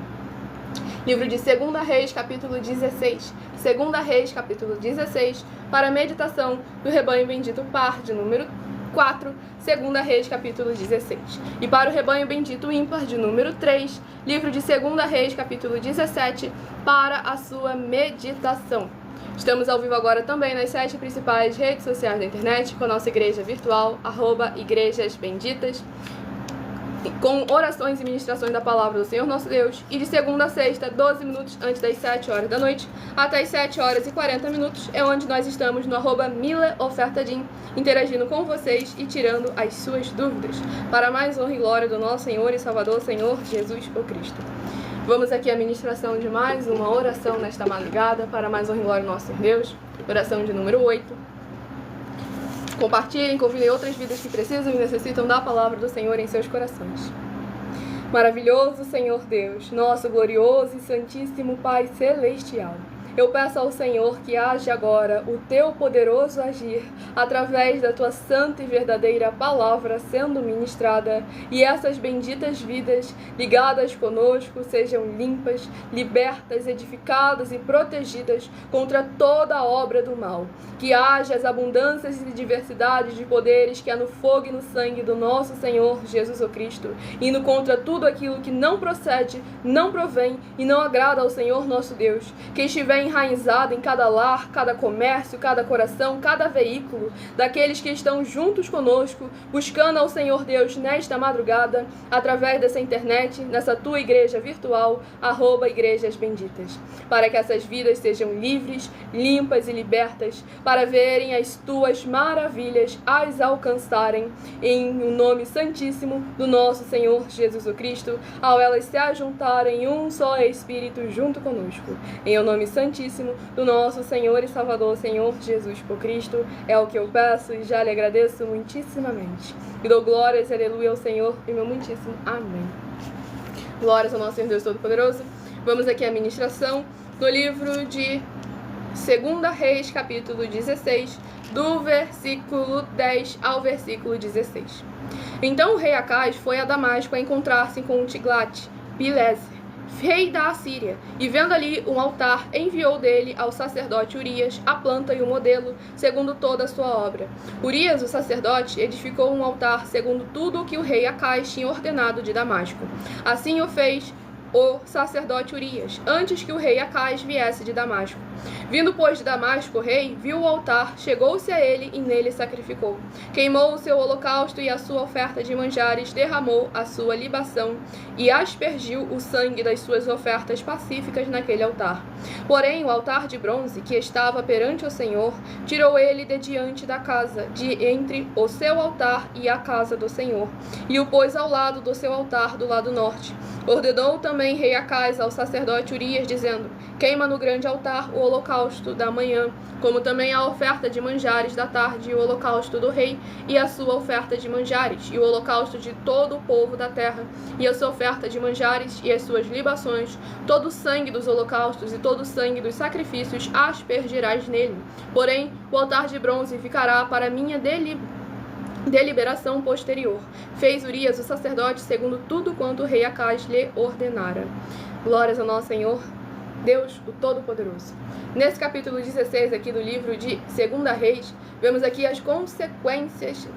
Livro de 2 Reis, capítulo 16. 2 Reis, capítulo 16, para a meditação do rebanho bendito par de número 4, 2 Reis, capítulo 16. E para o rebanho bendito ímpar de número 3, livro de 2 Reis, capítulo 17, para a sua meditação. Estamos ao vivo agora também nas 7 principais redes sociais da internet, com a nossa igreja virtual, @igrejasbenditas, com orações e ministrações da palavra do Senhor nosso Deus, e de segunda a sexta, 12 minutos antes das 7 horas da noite, até as 7 horas e 40 minutos, é onde nós estamos no @mileofertadim, interagindo com vocês e tirando as suas dúvidas, para mais honra e glória do nosso Senhor e Salvador, Senhor Jesus o Cristo. Vamos aqui à ministração de mais uma oração nesta madrugada, para mais honra e glória do nosso Senhor Deus, oração de número 8. Compartilhem, convidem outras vidas que precisam e necessitam da palavra do Senhor em seus corações. Maravilhoso Senhor Deus, nosso glorioso e santíssimo Pai Celestial, eu peço ao Senhor que haja agora o teu poderoso agir através da tua santa e verdadeira palavra sendo ministrada, e essas benditas vidas ligadas conosco sejam limpas, libertas, edificadas e protegidas contra toda a obra do mal. Que haja as abundâncias e diversidades de poderes que há no fogo e no sangue do nosso Senhor Jesus o Cristo, indo contra tudo aquilo que não procede, não provém e não agrada ao Senhor nosso Deus, que estiver enraizado em cada lar, cada comércio, cada coração, cada veículo, daqueles que estão juntos conosco, buscando ao Senhor Deus nesta madrugada, através dessa internet, nessa tua igreja virtual, @igrejasbenditas, para que essas vidas sejam livres, limpas e libertas, para verem as tuas maravilhas, as alcançarem, em o nome santíssimo do nosso Senhor Jesus o Cristo, ao elas se ajuntarem em um só Espírito junto conosco, em o nome santíssimo do nosso Senhor e Salvador, Senhor Jesus por Cristo, é o que eu peço e já lhe agradeço muitíssimamente. E dou glórias e aleluia ao Senhor e meu muitíssimo amém. Glórias ao nosso Senhor Deus Todo-Poderoso. Vamos aqui à ministração do livro de 2 Reis, capítulo 16, do versículo 10 ao versículo 16. Então o rei Acaz foi a Damasco a encontrar-se com Tiglat-Pileser, rei da Assíria, e vendo ali um altar, enviou dele ao sacerdote Urias a planta e o modelo, segundo toda a sua obra. Urias, o sacerdote, edificou um altar segundo tudo o que o rei Acaz tinha ordenado de Damasco. Assim o fez o sacerdote Urias, antes que o rei Acaz viesse de Damasco. Vindo, pois, de Damasco, o rei viu o altar, chegou-se a ele e nele sacrificou. Queimou o seu holocausto e a sua oferta de manjares, derramou a sua libação e aspergiu o sangue das suas ofertas pacíficas naquele altar. Porém, o altar de bronze, que estava perante o Senhor, tirou ele de diante da casa, de entre o seu altar e a casa do Senhor, e o pôs ao lado do seu altar, do lado norte. Ordenou também rei Acaz ao sacerdote Urias, dizendo: queima no grande altar o holocausto da manhã, como também a oferta de manjares da tarde, e o holocausto do rei, e a sua oferta de manjares, e o holocausto de todo o povo da terra, e a sua oferta de manjares, e as suas libações, todo o sangue dos holocaustos e todo o sangue dos sacrifícios aspergirás nele. Porém, o altar de bronze ficará para minha deliberação posterior. Fez Urias o sacerdote segundo tudo quanto o rei Acaz lhe ordenara. Glórias ao nosso Senhor Deus, o Todo-Poderoso. Nesse capítulo 16 aqui do livro de 2 Reis, vemos aqui as consequências,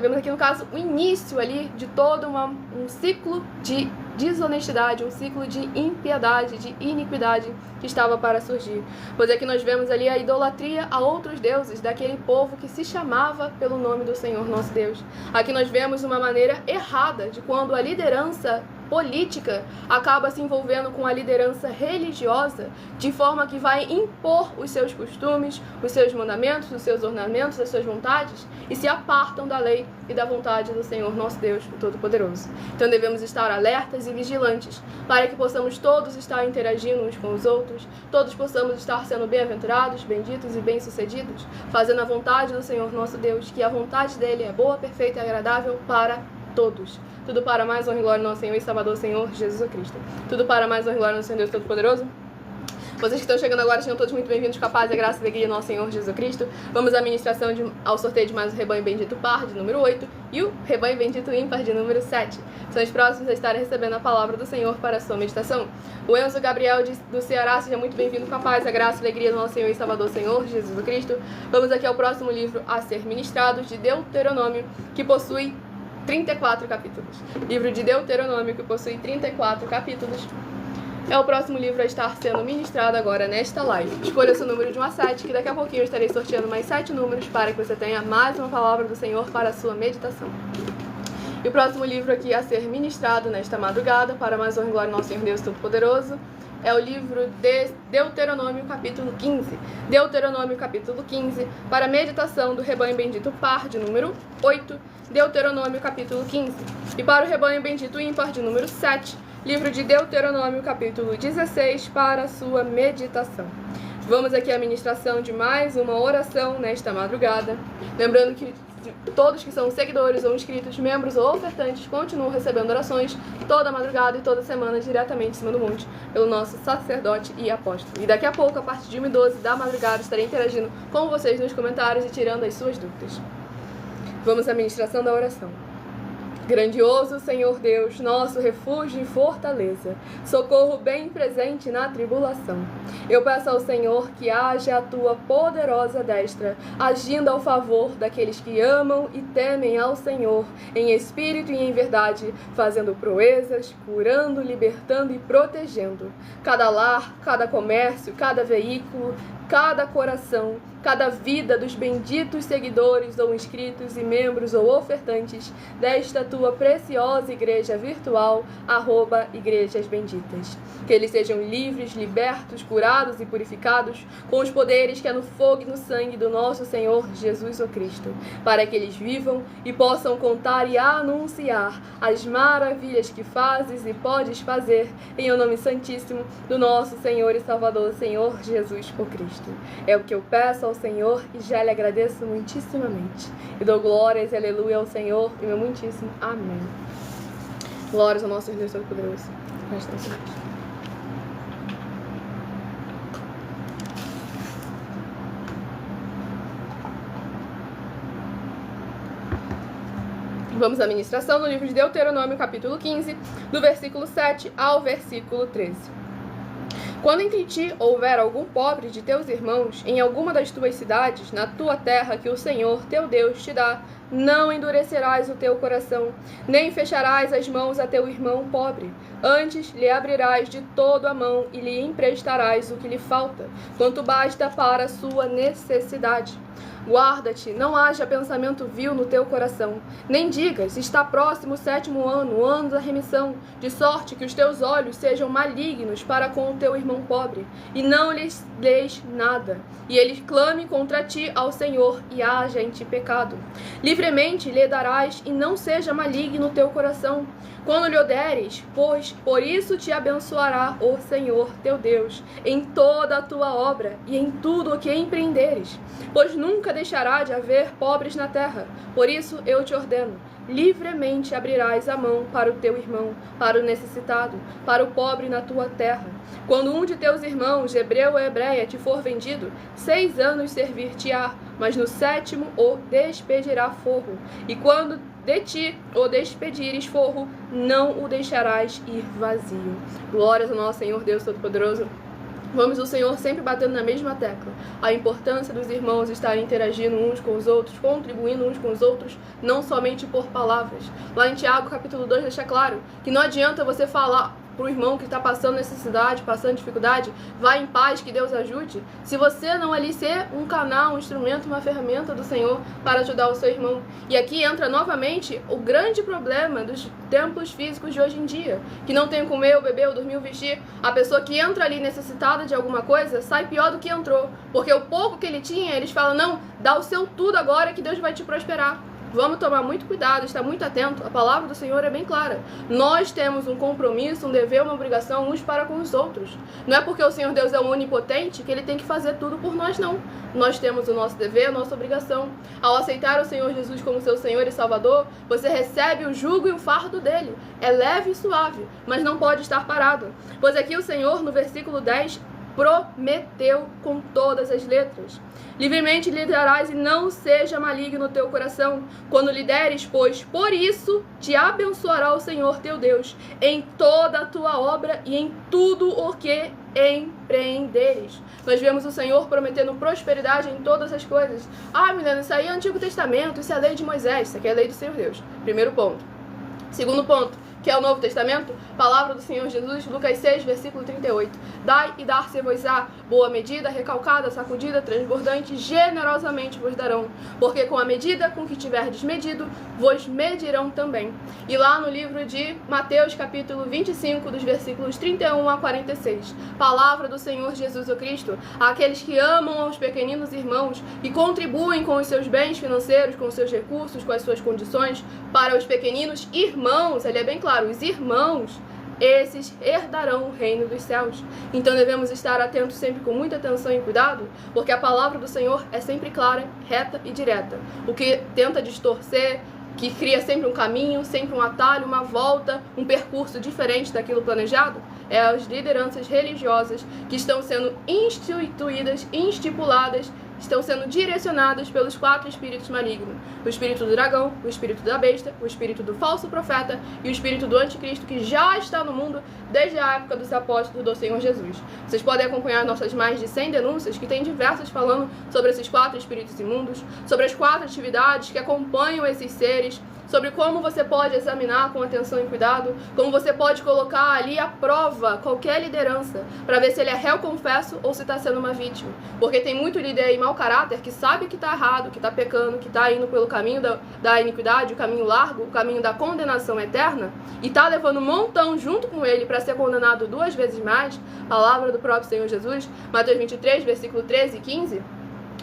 vemos aqui no caso o início ali de todo um ciclo de desonestidade, um ciclo de impiedade, de iniquidade que estava para surgir. Pois aqui nós vemos ali a idolatria a outros deuses daquele povo que se chamava pelo nome do Senhor nosso Deus. Aqui nós vemos uma maneira errada de quando a liderança política acaba se envolvendo com a liderança religiosa, de forma que vai impor os seus costumes, os seus mandamentos, os seus ornamentos, as suas vontades, e se apartam da lei e da vontade do Senhor nosso Deus, o Todo-Poderoso. Então devemos estar alertas e vigilantes, para que possamos todos estar interagindo uns com os outros, todos possamos estar sendo bem-aventurados, benditos e bem-sucedidos, fazendo a vontade do Senhor nosso Deus, que a vontade dele é boa, perfeita e agradável para todos. Tudo para mais honra e glória do nosso Senhor e Salvador, Senhor Jesus Cristo. Tudo para mais honra e glória do Senhor Deus Todo-Poderoso. Vocês que estão chegando agora, sejam todos muito bem-vindos, com a paz e a graça e a alegria do nosso Senhor Jesus Cristo. Vamos à ministração ao sorteio de mais o rebanho bendito par, de número 8, e o rebanho bendito ímpar, de número 7. São os próximos a estarem recebendo a palavra do Senhor para a sua meditação. O Enzo Gabriel do Ceará, seja muito bem-vindo, com a paz, a graça e a alegria do nosso Senhor e Salvador, Senhor Jesus Cristo. Vamos aqui ao próximo livro a ser ministrado, de Deuteronômio, que possui 34 capítulos. Livro de Deuteronômio, que possui 34 capítulos. É o próximo livro a estar sendo ministrado agora nesta live. Escolha o seu número de 1 a 7, que daqui a pouquinho eu estarei sorteando mais 7 números para que você tenha mais uma palavra do Senhor para a sua meditação. E o próximo livro aqui a ser ministrado nesta madrugada, para mais honra e glória do nosso Senhor Deus Todo-Poderoso, é o livro de Deuteronômio, capítulo 15. Deuteronômio, capítulo 15, para a meditação do rebanho bendito par, de número 8. Deuteronômio, capítulo 15. E para o rebanho bendito ímpar, de número 7. Livro de Deuteronômio, capítulo 16, para a sua meditação. Vamos aqui à ministração de mais uma oração nesta madrugada. Lembrando que todos que são seguidores ou inscritos, membros ou ofertantes, continuam recebendo orações toda madrugada e toda semana diretamente em cima do monte pelo nosso sacerdote e apóstolo. E daqui a pouco, a partir de 1h12 da madrugada, estarei interagindo com vocês nos comentários e tirando as suas dúvidas. Vamos à ministração da oração. Grandioso Senhor Deus, nosso refúgio e fortaleza, socorro bem presente na tribulação. Eu peço ao Senhor que haja a tua poderosa destra, agindo ao favor daqueles que amam e temem ao Senhor, em espírito e em verdade, fazendo proezas, curando, libertando e protegendo. Cada lar, cada comércio, cada veículo, cada coração, cada vida dos benditos seguidores ou inscritos e membros ou ofertantes desta tua preciosa igreja virtual, @Igrejas Benditas. Que eles sejam livres, libertos, curados e purificados com os poderes que é no fogo e no sangue do nosso Senhor Jesus o Cristo, para que eles vivam e possam contar e anunciar as maravilhas que fazes e podes fazer em o nome santíssimo do nosso Senhor e Salvador, Senhor Jesus o Cristo. É o que eu peço ao Senhor e já lhe agradeço muitíssimamente. E dou glórias e aleluia ao Senhor e meu muitíssimo amém. Glórias ao nosso Deus Todo-Poderoso. Presta atenção. Vamos à ministração no livro de Deuteronômio, capítulo 15, do versículo 7 ao versículo 13. Quando entre ti houver algum pobre de teus irmãos, em alguma das tuas cidades, na tua terra que o Senhor teu Deus te dá, não endurecerás o teu coração, nem fecharás as mãos a teu irmão pobre. Antes lhe abrirás de todo a mão e lhe emprestarás o que lhe falta, quanto basta para a sua necessidade. Guarda-te, não haja pensamento vil no teu coração, nem digas, está próximo o 7º ano, o ano da remissão, de sorte que os teus olhos sejam malignos para com o teu irmão pobre, e não lhes deis nada, e ele clame contra ti ao Senhor, e haja em ti pecado. Livremente lhe darás, e não seja maligno o teu coração, quando lhe o deres, pois por isso te abençoará o Senhor teu Deus, em toda a tua obra, e em tudo o que empreenderes, pois nunca deixará de haver pobres na terra. Por isso eu te ordeno, livremente abrirás a mão para o teu irmão, para o necessitado, para o pobre na tua terra. Quando um de teus irmãos, hebreu ou hebreia, te for vendido, 6 anos servir-te-á, mas no 7º o despedirá forro. E quando de ti o despedires forro, não o deixarás ir vazio. Glórias ao nosso Senhor Deus Todo-Poderoso. Vamos o Senhor sempre batendo na mesma tecla. A importância dos irmãos estarem interagindo uns com os outros, contribuindo uns com os outros, não somente por palavras. Lá em Tiago, capítulo 2, deixa claro que não adianta você falar para o irmão que está passando necessidade, passando dificuldade, vai em paz, que Deus ajude, se você não ali ser um canal, um instrumento, uma ferramenta do Senhor para ajudar o seu irmão. E aqui entra novamente o grande problema dos templos físicos de hoje em dia, que não tem o comer, o beber, o dormir, o vestir. A pessoa que entra ali necessitada de alguma coisa, sai pior do que entrou, porque o pouco que ele tinha, eles falam, não, dá o seu tudo agora que Deus vai te prosperar. Vamos tomar muito cuidado, estar muito atento. A palavra do Senhor é bem clara. Nós temos um compromisso, um dever, uma obrigação uns para com os outros. Não é porque o Senhor Deus é onipotente que Ele tem que fazer tudo por nós, não. Nós temos o nosso dever, a nossa obrigação. Ao aceitar o Senhor Jesus como seu Senhor e Salvador, você recebe o jugo e o fardo dele. É leve e suave, mas não pode estar parado. Pois aqui o Senhor, no versículo 10, prometeu com todas as letras. Livremente liderarás e não seja maligno o teu coração quando lideres, pois por isso te abençoará o Senhor teu Deus em toda a tua obra e em tudo o que empreenderes. Nós vemos o Senhor prometendo prosperidade em todas as coisas. Ah, Milena, isso aí é Antigo Testamento, isso é a lei de Moisés, isso aqui é a lei do Senhor Deus. Primeiro ponto. Segundo ponto, que é o Novo Testamento, palavra do Senhor Jesus, Lucas 6, versículo 38. Dai e dar-se-vos-á, boa medida, recalcada, sacudida, transbordante, generosamente vos darão, porque com a medida com que tiverdes medido, vos medirão também. E lá no livro de Mateus, capítulo 25, dos versículos 31 a 46, palavra do Senhor Jesus o Cristo, àqueles que amam aos pequeninos irmãos e contribuem com os seus bens financeiros, com os seus recursos, com as suas condições, para os pequeninos irmãos, ele é bem claro, os irmãos, esses herdarão o reino dos céus. Então devemos estar atentos sempre com muita atenção e cuidado, porque a palavra do Senhor é sempre clara, reta e direta. O que tenta distorcer, que cria sempre um caminho, sempre um atalho, uma volta, um percurso diferente daquilo planejado, é as lideranças religiosas que estão sendo instituídas, estipuladas, estão sendo direcionadas pelos 4 espíritos malignos. O espírito do dragão, o espírito da besta, o espírito do falso profeta e o espírito do anticristo, que já está no mundo desde a época dos apóstolos do Senhor Jesus. Vocês podem acompanhar nossas mais de 100 denúncias, que tem diversas falando sobre esses 4 espíritos imundos, sobre as 4 atividades que acompanham esses seres, sobre como você pode examinar com atenção e cuidado, como você pode colocar ali à prova qualquer liderança, para ver se ele é réu confesso ou se está sendo uma vítima. Porque tem muito líder aí mau caráter que sabe que está errado, que está pecando, que está indo pelo caminho da iniquidade, o caminho largo, o caminho da condenação eterna, e está levando um montão junto com ele para ser condenado 2 vezes mais, palavra do próprio Senhor Jesus, Mateus 23, versículo 13 e 15,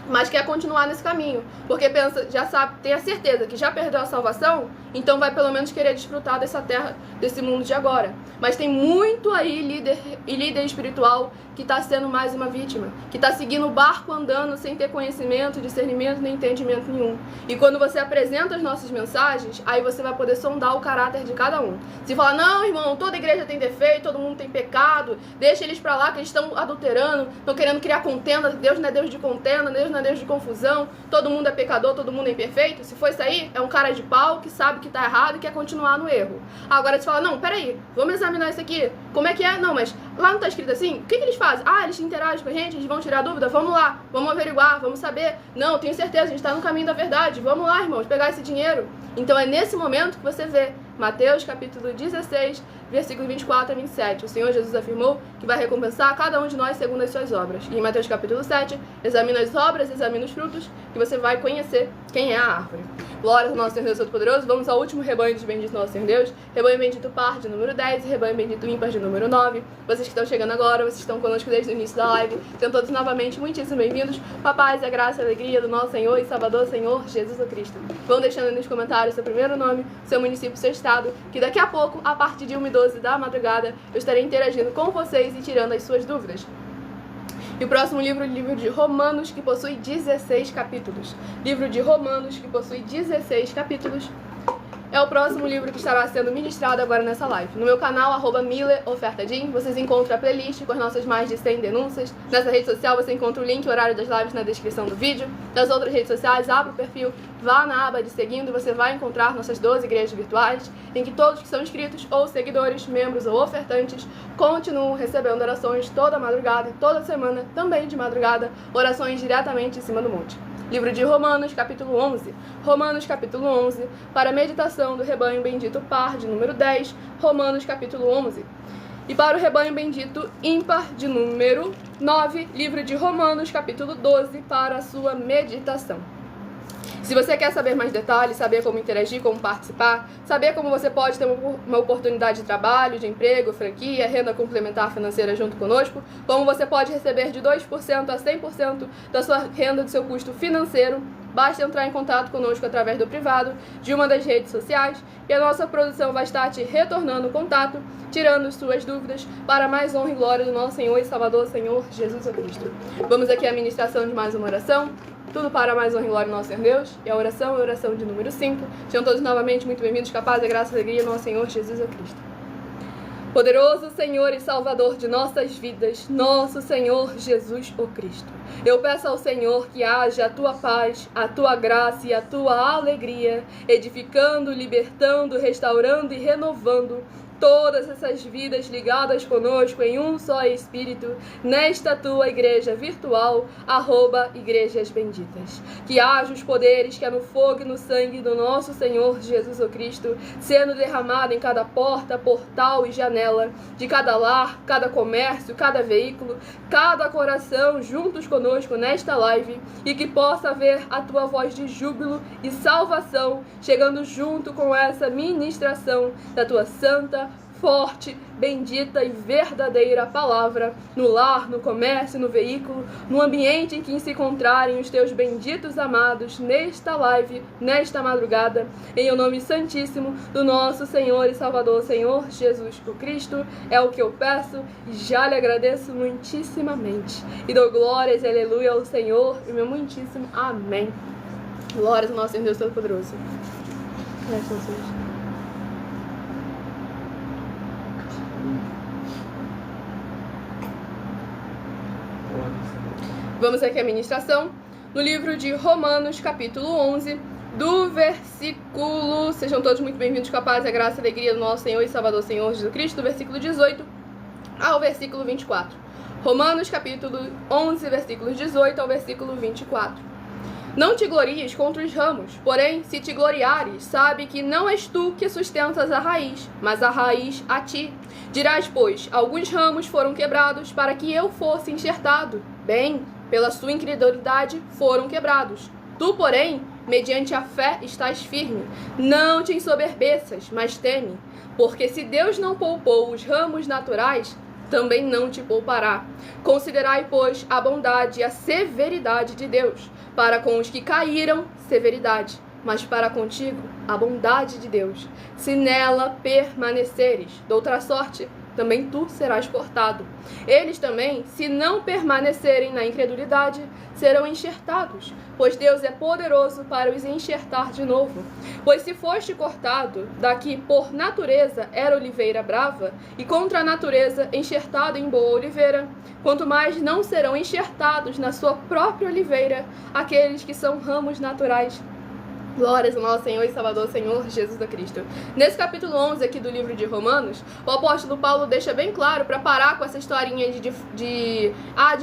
mas quer continuar nesse caminho, porque pensa, já sabe, tem a certeza que já perdeu a salvação, então vai pelo menos querer desfrutar dessa terra, desse mundo de agora. Mas tem muito aí líder espiritual que está sendo mais uma vítima, que está seguindo o barco andando sem ter conhecimento, discernimento nem entendimento nenhum. E quando você apresenta as nossas mensagens, aí você vai poder sondar o caráter de cada um. Se falar, não, irmão, toda igreja tem defeito, todo mundo tem pecado, deixa eles pra lá que eles estão adulterando, estão querendo criar contenda, Deus não é Deus de contenda, Deus não é Deus de confusão, todo mundo é pecador, todo mundo é imperfeito. Se for isso aí, é um cara de pau que sabe que tá errado e quer continuar no erro. Agora você fala, não, peraí, vamos examinar isso aqui, como é que é? Não, mas lá não tá escrito assim? O que eles fazem? Ah, eles interagem com a gente, eles vão tirar dúvida? Vamos lá, vamos averiguar, vamos saber. Não, tenho certeza, a gente tá no caminho da verdade, vamos lá, irmãos, pegar esse dinheiro. Então é nesse momento que você vê Mateus capítulo 16, versículo 24 a 27. O Senhor Jesus afirmou que vai recompensar cada um de nós segundo as suas obras. E em Mateus capítulo 7, examina as obras, examina os frutos, que você vai conhecer quem é a árvore. Glória ao nosso Senhor Deus Todo-Poderoso. Vamos ao último rebanho dos benditos nosso Senhor Deus. Rebanho bendito par de número 10 e rebanho bendito ímpar de número 9. Vocês que estão chegando agora, vocês estão conosco desde o início da live. Sejam todos novamente muitíssimo bem-vindos. Com a paz, a graça e a alegria do nosso Senhor e Salvador, Senhor Jesus Cristo. Vão deixando aí nos comentários seu primeiro nome, seu município, seu estado, que daqui a pouco, a partir de 1h12 da madrugada, eu estarei interagindo com vocês e tirando as suas dúvidas. E o próximo livro é o livro de Romanos, que possui 16 capítulos. Livro de Romanos, que possui 16 capítulos. é o próximo livro que estará sendo ministrado agora nessa live. No meu canal, @MilleOfertaDin, vocês encontram a playlist com as nossas mais de 100 denúncias. Nessa rede social você encontra o link e o horário das lives na descrição do vídeo. Das outras redes sociais, abra o perfil, vá na aba de seguindo e você vai encontrar nossas 12 igrejas virtuais, em que todos que são inscritos ou seguidores, membros ou ofertantes, continuam recebendo orações toda madrugada e toda semana, também de madrugada, orações diretamente em cima do monte. Livro de Romanos, capítulo 11. Romanos, capítulo 11, para a meditação do rebanho bendito par, de número 10. Romanos, capítulo 11. E para o rebanho bendito ímpar, de número 9. Livro de Romanos, capítulo 12, para a sua meditação. Se você quer saber mais detalhes, saber como interagir, como participar, saber como você pode ter uma oportunidade de trabalho, de emprego, franquia, renda complementar financeira junto conosco, como você pode receber de 2% a 100% da sua renda do seu custo financeiro, basta entrar em contato conosco através do privado de uma das redes sociais e a nossa produção vai estar te retornando o contato, tirando suas dúvidas para mais honra e glória do nosso Senhor e Salvador, Senhor Jesus Cristo. Vamos aqui à ministração de mais uma oração. Tudo para mais honra e glória do nosso Senhor Deus. E a oração é a oração de número 5. Sejam todos novamente muito bem-vindos, capazes, graça e alegria, nosso Senhor Jesus Cristo. Poderoso Senhor e Salvador de nossas vidas, nosso Senhor Jesus o Cristo. Eu peço ao Senhor que haja a tua paz, a tua graça e a tua alegria, edificando, libertando, restaurando e renovando todas essas vidas ligadas conosco em um só Espírito, nesta tua igreja virtual, @Igrejas Benditas. Que haja os poderes que é no fogo e no sangue do nosso Senhor Jesus o Cristo, sendo derramado em cada porta, portal e janela, de cada lar, cada comércio, cada veículo, cada coração juntos conosco nesta live, e que possa haver a tua voz de júbilo e salvação, chegando junto com essa ministração da tua santa, forte, bendita e verdadeira palavra, no lar, no comércio, no veículo, no ambiente em que se encontrarem os teus benditos amados nesta live, nesta madrugada, em o nome santíssimo do nosso Senhor e Salvador, Senhor Jesus o Cristo, é o que eu peço e já lhe agradeço muitíssimamente. E dou glórias e aleluia ao Senhor e meu muitíssimo amém. Glórias ao nosso Deus Todo-Poderoso. Vamos aqui à ministração no livro de Romanos, capítulo 11, do versículo... Sejam todos muito bem-vindos com a paz, a graça e a alegria do nosso Senhor e Salvador, Senhor Jesus Cristo, do versículo 18 ao versículo 24. Romanos, capítulo 11, versículos 18 ao versículo 24. Não te glories contra os ramos, porém, se te gloriares, sabe que não és tu que sustentas a raiz, mas a raiz a ti. Dirás, pois, alguns ramos foram quebrados para que eu fosse enxertado. Bem, pela sua incredulidade foram quebrados. Tu, porém, mediante a fé estás firme. Não te ensoberbeças, mas teme. Porque se Deus não poupou os ramos naturais, também não te poupará. Considerai, pois, a bondade e a severidade de Deus. Para com os que caíram, severidade, mas para contigo, a bondade de Deus. Se nela permaneceres, doutra sorte, também tu serás cortado. Eles também, se não permanecerem na incredulidade, serão enxertados, pois Deus é poderoso para os enxertar de novo. Pois se foste cortado, daqui por natureza era oliveira brava, e contra a natureza enxertado em boa oliveira, quanto mais não serão enxertados na sua própria oliveira aqueles que são ramos naturais. Glórias ao nosso Senhor e Salvador, Senhor Jesus Cristo. Nesse capítulo 11 aqui do livro de Romanos, o apóstolo Paulo deixa bem claro para parar com essa historinha de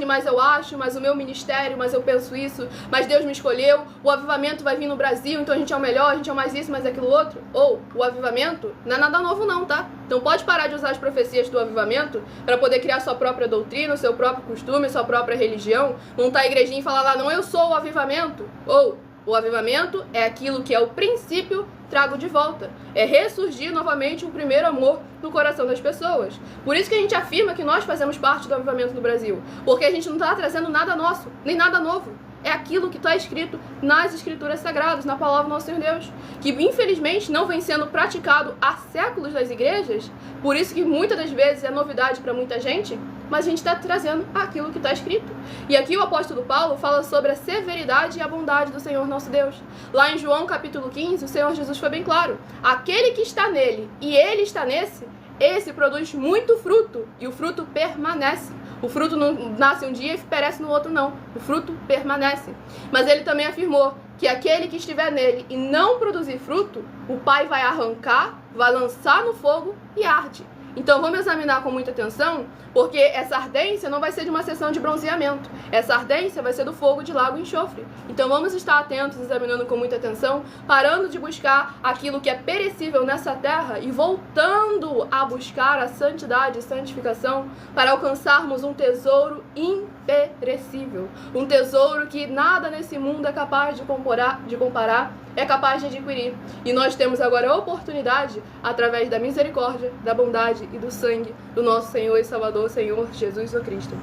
mas eu acho, mas o meu ministério, mas eu penso isso, mas Deus me escolheu, o avivamento vai vir no Brasil, então a gente é o melhor, a gente é o mais isso, mais aquilo outro. Ou, o avivamento não é nada novo não, tá? Então pode parar de usar as profecias do avivamento para poder criar sua própria doutrina, o seu próprio costume, sua própria religião, montar a igrejinha e falar lá, não, eu sou o avivamento. Ou, o avivamento é aquilo que é o princípio, trago de volta. É ressurgir novamente o primeiro amor no coração das pessoas. Por isso que a gente afirma que nós fazemos parte do avivamento no Brasil. Porque a gente não está trazendo nada nosso, nem nada novo. É aquilo que está escrito nas Escrituras Sagradas, na palavra do nosso Senhor Deus. Que infelizmente não vem sendo praticado há séculos das igrejas. Por isso que muitas das vezes é novidade para muita gente. mas a gente está trazendo aquilo que está escrito. E aqui o apóstolo Paulo fala sobre a severidade e a bondade do Senhor nosso Deus. Lá em João capítulo 15, o Senhor Jesus foi bem claro: aquele que está nele e ele está nesse, esse produz muito fruto, e o fruto permanece. O fruto não nasce um dia e perece no outro, não. O fruto permanece. Mas ele também afirmou que aquele que estiver nele e não produzir fruto, o Pai vai arrancar, vai lançar no fogo e arde. Então vamos examinar com muita atenção, porque essa ardência não vai ser de uma sessão de bronzeamento. Essa ardência vai ser do fogo de lago e enxofre. Então vamos estar atentos, examinando com muita atenção, parando de buscar aquilo que é perecível nessa terra e voltando a buscar a santidade e santificação para alcançarmos um tesouro imperecível. Um tesouro que nada nesse mundo é capaz de comparar, é capaz de adquirir. E nós temos agora a oportunidade, através da misericórdia, da bondade e do sangue do nosso Senhor e Salvador, Senhor Jesus Cristo.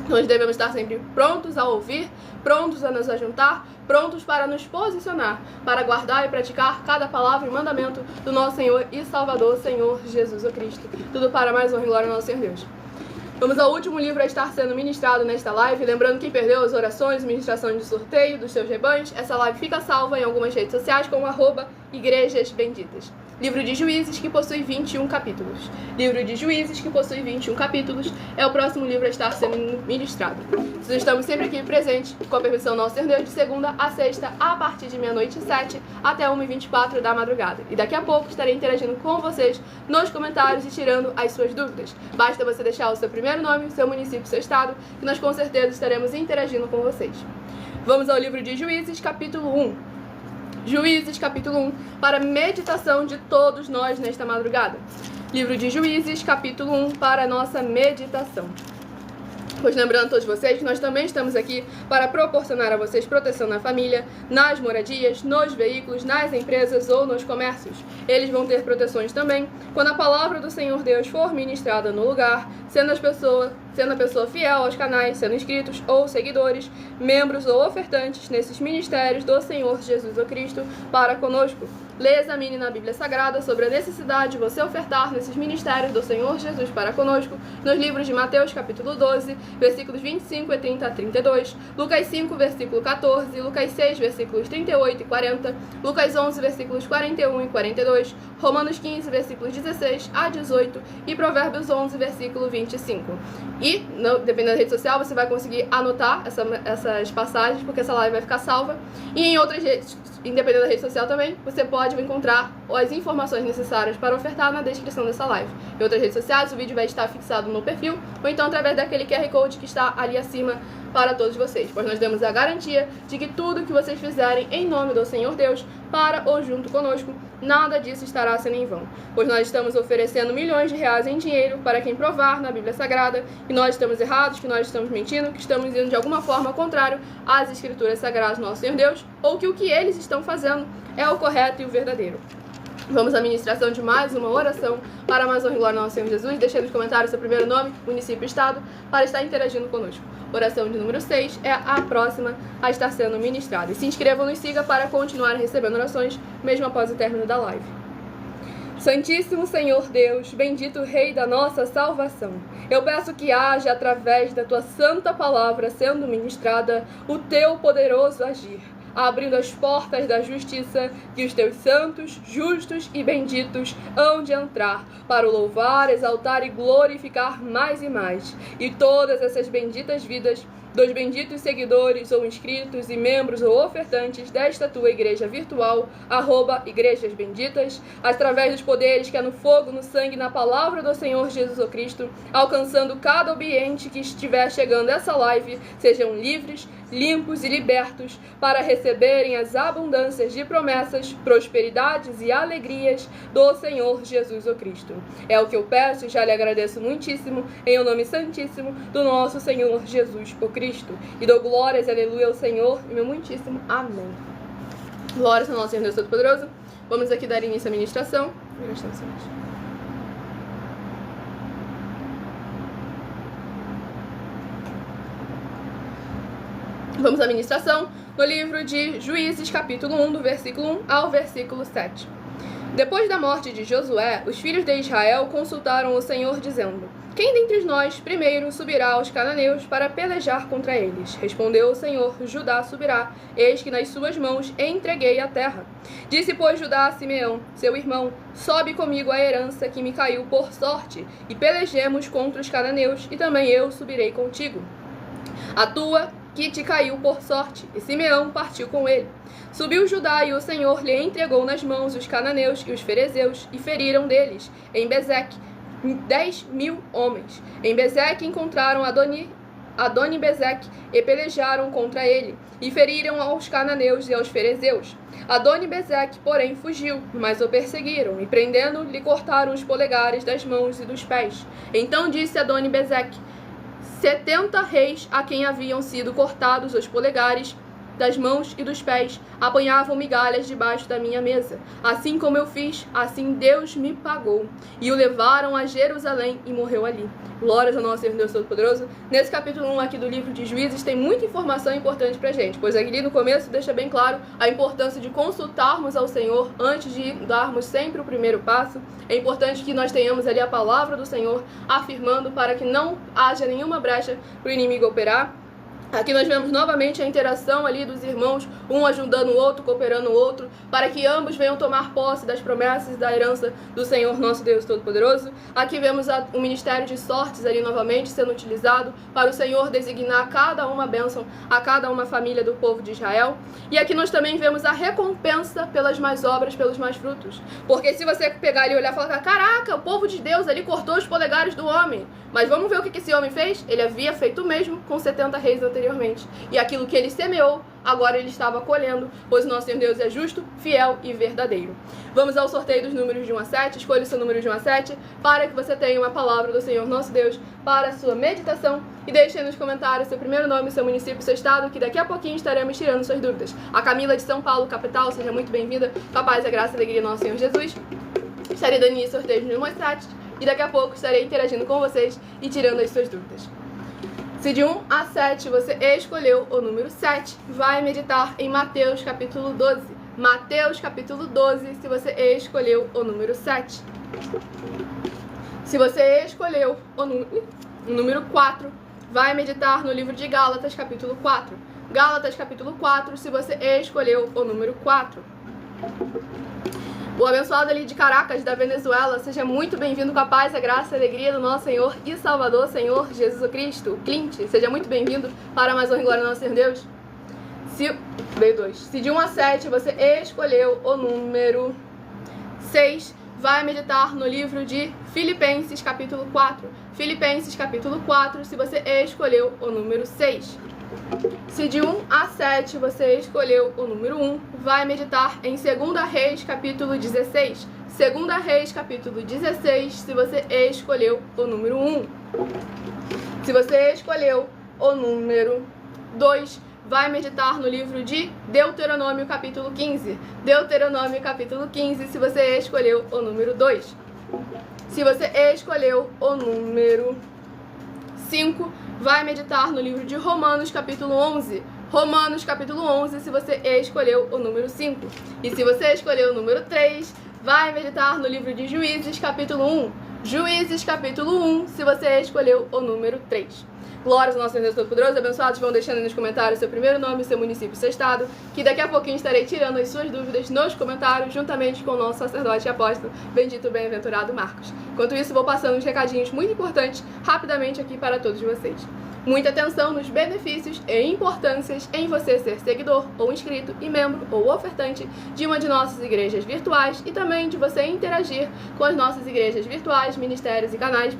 Nós devemos estar sempre prontos a ouvir, prontos a nos ajuntar, prontos para nos posicionar, para guardar e praticar cada palavra e mandamento do nosso Senhor e Salvador, Senhor Jesus Cristo. Tudo para mais honra e glória ao nosso Senhor Deus. Vamos ao último livro a estar sendo ministrado nesta live. Lembrando, quem perdeu as orações, ministração de sorteio dos seus rebanhos, essa live fica salva em algumas redes sociais como @Igrejas Benditas. Livro de Juízes, que possui 21 capítulos. Livro de Juízes, que possui 21 capítulos, é o próximo livro a estar sendo ministrado. Nós estamos sempre aqui presentes, com a permissão do nosso Senhor Deus, de segunda a sexta, a partir de 00h07 até 1h24 da madrugada. E daqui a pouco estarei interagindo com vocês nos comentários e tirando as suas dúvidas. Basta você deixar o seu primeiro nome, o seu município, o seu estado, que nós com certeza estaremos interagindo com vocês. Vamos ao livro de Juízes, capítulo 1. Juízes, capítulo 1, para meditação de todos nós nesta madrugada. Livro de Juízes, capítulo 1, para a nossa meditação. Pois lembrando a todos vocês que nós também estamos aqui para proporcionar a vocês proteção na família, nas moradias, nos veículos, nas empresas ou nos comércios. Eles vão ter proteções também quando a palavra do Senhor Deus for ministrada no lugar, sendo a pessoa fiel aos canais, sendo inscritos ou seguidores, membros ou ofertantes nesses ministérios do Senhor Jesus Cristo para conosco. Lê, examine na Bíblia Sagrada sobre a necessidade de você ofertar nesses ministérios do Senhor Jesus para conosco, nos livros de Mateus, capítulo 12, versículos 25 e 30 a 32, Lucas 5, versículo 14, Lucas 6, versículos 38 e 40, Lucas 11, versículos 41 e 42, Romanos 15, versículos 16 a 18 e Provérbios 11, versículo 25. E, dependendo da rede social, você vai conseguir anotar essas passagens, porque essa live vai ficar salva. E em outras redes, independente da rede social também, você pode encontrar as informações necessárias para ofertar na descrição dessa live. Em outras redes sociais, o vídeo vai estar fixado no perfil, ou então através daquele QR Code que está ali acima para todos vocês, pois nós damos a garantia de que tudo que vocês fizerem em nome do Senhor Deus, para ou junto conosco, nada disso estará sendo em vão, pois nós estamos oferecendo milhões de reais em dinheiro para quem provar na Bíblia Sagrada que nós estamos errados, que nós estamos mentindo, que estamos indo de alguma forma contrário às Escrituras Sagradas do nosso Senhor Deus, ou que o que eles estão fazendo é o correto e o verdadeiro. Vamos à ministração de mais uma oração para mais honra e glória ao nosso Senhor Jesus. Deixe nos comentários seu primeiro nome, município e estado, para estar interagindo conosco. Oração de número 6 é a próxima a estar sendo ministrada. E se inscrevam e nos siga para continuar recebendo orações, mesmo após o término da live. Santíssimo Senhor Deus, bendito Rei da nossa salvação, eu peço que haja, através da Tua santa palavra sendo ministrada, o Teu poderoso agir, abrindo as portas da justiça que os Teus santos, justos e benditos hão de entrar para o louvar, exaltar e glorificar mais e mais. E todas essas benditas vidas dos benditos seguidores ou inscritos e membros ou ofertantes desta tua igreja virtual, @Igrejas Benditas, através dos poderes que há no fogo, no sangue e na palavra do Senhor Jesus Cristo, alcançando cada ambiente que estiver chegando essa live, sejam livres, limpos e libertos para receberem as abundâncias de promessas, prosperidades e alegrias do Senhor Jesus Cristo. É o que eu peço e já lhe agradeço muitíssimo, em o nome santíssimo do nosso Senhor Jesus Cristo. E dou glórias, aleluia, ao Senhor, e meu muitíssimo amém. Glórias ao nosso Senhor Deus Todo-Poderoso. Vamos aqui dar início à ministração. Vamos à ministração no livro de Juízes, capítulo 1, do versículo 1 ao versículo 7. Depois da morte de Josué, os filhos de Israel consultaram o Senhor, dizendo: quem dentre nós primeiro subirá aos cananeus para pelejar contra eles? Respondeu o Senhor: Judá subirá, eis que nas suas mãos entreguei a terra. Disse, pois, Judá a Simeão, seu irmão: sobe comigo a herança que me caiu por sorte, e pelejemos contra os cananeus, e também eu subirei contigo. A tua que te caiu por sorte. E Simeão partiu com ele. Subiu Judá, e o Senhor lhe entregou nas mãos os cananeus e os ferezeus, e feriram deles, em Bezeque, 10.000 homens. Em Bezeque encontraram Adoni-Bezeque e pelejaram contra ele, e feriram aos cananeus e aos ferezeus. Adoni-Bezeque, porém, fugiu, mas o perseguiram, e prendendo, lhe cortaram os polegares das mãos e dos pés. Então disse Adoni-Bezeque: 70 reis a quem haviam sido cortados os polegares das mãos e dos pés apanhavam migalhas debaixo da minha mesa. Assim como eu fiz, assim Deus me pagou. E o levaram a Jerusalém e morreu ali. Glórias ao nosso Senhor Deus Todo-Poderoso. Nesse capítulo 1 aqui do livro de Juízes tem muita informação importante pra gente, pois ali no começo deixa bem claro a importância de consultarmos ao Senhor antes de darmos sempre o primeiro passo. É importante que nós tenhamos ali a palavra do Senhor afirmando para que não haja nenhuma brecha para o inimigo operar. Aqui nós vemos novamente a interação ali dos irmãos, um ajudando o outro, cooperando o outro, para que ambos venham tomar posse das promessas e da herança do Senhor nosso Deus Todo-Poderoso. Aqui vemos o ministério de sortes ali novamente sendo utilizado para o Senhor designar cada uma bênção a cada uma família do povo de Israel. E aqui nós também vemos a recompensa pelas mais obras, pelos mais frutos. Porque se você pegar ali e olhar e falar: caraca, o povo de Deus ali cortou os polegares do homem. Mas vamos ver o que esse homem fez? Ele havia feito o mesmo com 70 reis anteriormente. E aquilo que ele semeou, agora ele estava colhendo, pois o nosso Senhor Deus é justo, fiel e verdadeiro. Vamos ao sorteio dos números de 1 a 7. Escolha o seu número de 1 a 7 para que você tenha uma palavra do Senhor nosso Deus para a sua meditação. E deixe aí nos comentários seu primeiro nome, seu município, seu estado, que daqui a pouquinho estaremos tirando suas dúvidas. A Camila de São Paulo, capital, seja muito bem-vinda. Com a paz, a graça e a alegria do nosso Senhor Jesus. Estarei dando início ao sorteio de 1 a 7. E daqui a pouco estarei interagindo com vocês e tirando as suas dúvidas. Se de 1 a 7 você escolheu o número 7, vai meditar em Mateus capítulo 12. Mateus capítulo 12, se você escolheu o número 7. Se você escolheu o número 4, vai meditar no livro de Gálatas capítulo 4. Gálatas capítulo 4, se você escolheu o número 4. O abençoado ali de Caracas, da Venezuela, seja muito bem-vindo com a paz, a graça e a alegria do nosso Senhor e Salvador, Senhor Jesus Cristo. Clint, seja muito bem-vindo para mais honra e glória do nosso Senhor Deus. Se de 1 a 7 você escolheu o número 6, vai meditar no livro de Filipenses capítulo 4. Filipenses capítulo 4, se você escolheu o número 6. Se de 1 a 7 você escolheu o número 1, vai meditar em 2 Reis capítulo 16. 2 Reis capítulo 16, se você escolheu o número 1. Se você escolheu o número 2, vai meditar no livro de Deuteronômio capítulo 15. Deuteronômio capítulo 15, se você escolheu o número 2. Se você escolheu o número 5, vai meditar no livro de Romanos capítulo 11. Romanos capítulo 11, se você escolheu o número 5. E se você escolheu o número 3, vai meditar no livro de Juízes capítulo 1. Juízes capítulo 1, se você escolheu o número 3. Glórias ao nosso Deus Todo-Poderoso. Abençoados, vão deixando aí nos comentários seu primeiro nome, seu município, seu estado, que daqui a pouquinho estarei tirando as suas dúvidas nos comentários, juntamente com o nosso sacerdote e apóstolo, bendito bem-aventurado Marcos. Enquanto isso, vou passando uns recadinhos muito importantes, rapidamente aqui para todos vocês. Muita atenção nos benefícios e importâncias em você ser seguidor, ou inscrito, e membro, ou ofertante de uma de nossas igrejas virtuais, e também de você interagir com as nossas igrejas virtuais, ministérios e canais,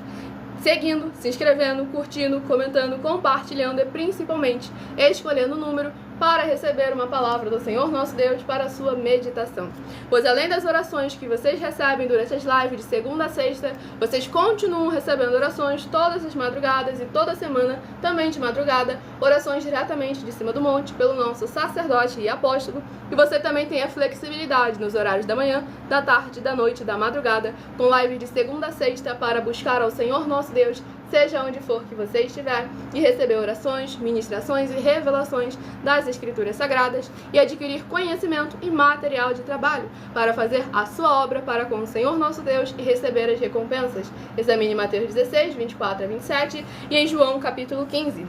seguindo, se inscrevendo, curtindo, comentando, compartilhando e principalmente escolhendo o número para receber uma palavra do Senhor nosso Deus para a sua meditação. Pois além das orações que vocês recebem durante as lives de segunda a sexta, vocês continuam recebendo orações todas as madrugadas e toda semana, também de madrugada, orações diretamente de cima do monte pelo nosso sacerdote e apóstolo. E você também tem a flexibilidade nos horários da manhã, da tarde, da noite e da madrugada, com lives de segunda a sexta para buscar ao Senhor nosso Deus, seja onde for que você estiver, e receber orações, ministrações e revelações das Escrituras Sagradas e adquirir conhecimento e material de trabalho para fazer a sua obra para com o Senhor nosso Deus e receber as recompensas. Examine Mateus 16, 24 a 27 e em João capítulo 15.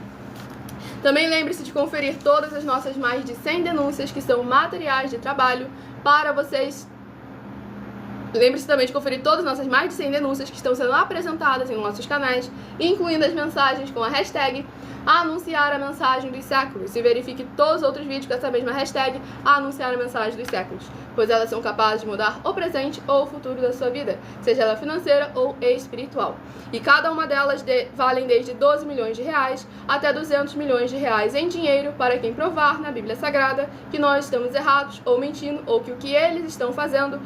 Também lembre-se de conferir todas as nossas mais de 100 denúncias que são materiais de trabalho para vocês. Lembre-se também de conferir todas as nossas mais de 100 denúncias que estão sendo apresentadas em nossos canais, incluindo as mensagens com a hashtag Anunciar a Mensagem dos Séculos. E verifique todos os outros vídeos com essa mesma hashtag Anunciar a Mensagem dos Séculos, pois elas são capazes de mudar o presente ou o futuro da sua vida, seja ela financeira ou espiritual. E cada uma delas valem desde 12 milhões de reais até 200 milhões de reais em dinheiro para quem provar na Bíblia Sagrada que nós estamos errados ou mentindo, ou que o que eles estão fazendo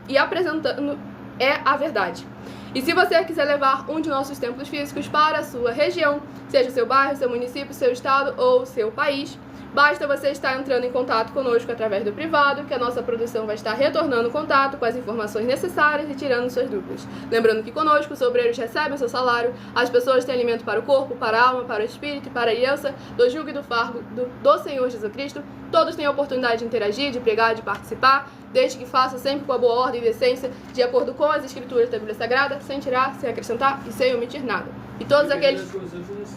e apresentando é a verdade. E se você quiser levar um de nossos templos físicos para a sua região, seja o seu bairro, seu município, seu estado ou seu país, basta você estar entrando em contato conosco através do privado, que a nossa produção vai estar retornando contato com as informações necessárias e tirando suas dúvidas. Lembrando que conosco os obreiros recebem o seu salário, as pessoas têm alimento para o corpo, para a alma, para o espírito e para a aliança do jugo e do fardo do Senhor Jesus Cristo. Todos têm a oportunidade de interagir, de pregar, de participar, desde que faça sempre com a boa ordem e decência, de acordo com as Escrituras da Bíblia Sagrada, sem tirar, sem acrescentar e sem omitir nada. E todos aqueles,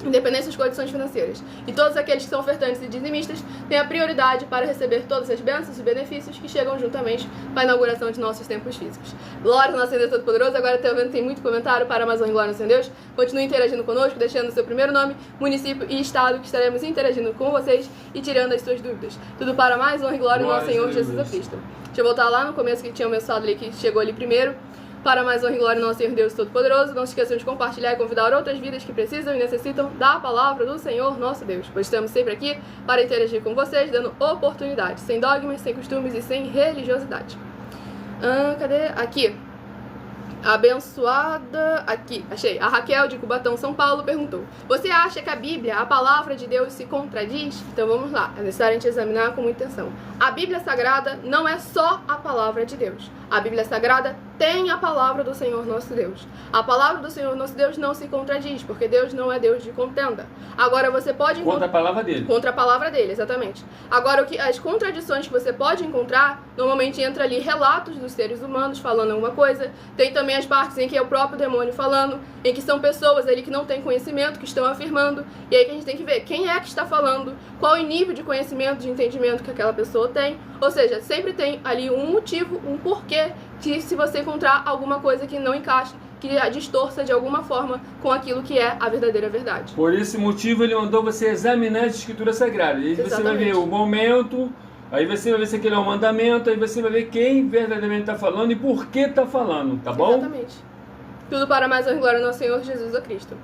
independente das condições financeiras, e todos aqueles que são ofertantes e dizimistas têm a prioridade para receber todas as bênçãos e benefícios que chegam juntamente com a inauguração de nossos templos físicos. Glória ao nosso Deus Todo-Poderoso. Agora estou vendo que tem muito comentário para Amazon e Glória ao Senhor Deus. Continue interagindo conosco, deixando o seu primeiro nome, município e estado, que estaremos interagindo com vocês e tirando as suas dúvidas. Tudo para mais honra e glória ao nosso Senhor Jesus Cristo. Deixa eu voltar lá no começo que tinha mencionado ali, que chegou ali primeiro. Para mais honra e glória ao nosso Senhor Deus Todo-Poderoso, não se esqueçam de compartilhar e convidar outras vidas que precisam e necessitam da palavra do Senhor nosso Deus, pois estamos sempre aqui para interagir com vocês, dando oportunidade, sem dogmas, sem costumes e sem religiosidade. Cadê? Aqui. Abençoada, aqui, achei. A Raquel de Cubatão, São Paulo, perguntou: você acha que a Bíblia, a palavra de Deus, se contradiz? Então vamos lá, é necessário a gente examinar com muita atenção. A Bíblia Sagrada não é só a palavra de Deus. A Bíblia Sagrada tem a palavra do Senhor nosso Deus. A palavra do Senhor nosso Deus não se contradiz, porque Deus não é Deus de contenda. Agora você pode encontrar... Contra a palavra dele. Contra a palavra dele, exatamente. Agora, as contradições que você pode encontrar, normalmente entra ali relatos dos seres humanos falando alguma coisa. Tem também as partes em que é o próprio demônio falando, em que são pessoas ali que não têm conhecimento, que estão afirmando. E aí que a gente tem que ver quem é que está falando, qual é o nível de conhecimento, de entendimento que aquela pessoa tem. Ou seja, sempre tem ali um motivo, um porquê, que se você encontrar alguma coisa que não encaixe, que a distorça de alguma forma com aquilo que é a verdadeira verdade. Por esse motivo ele mandou você examinar as Escrituras Sagradas. Aí você vai ver o momento, aí você vai ver se aquele é um mandamento, aí você vai ver quem verdadeiramente está falando e por que está falando, tá bom? Exatamente. Tudo para mais honra e glória ao nosso Senhor Jesus Cristo.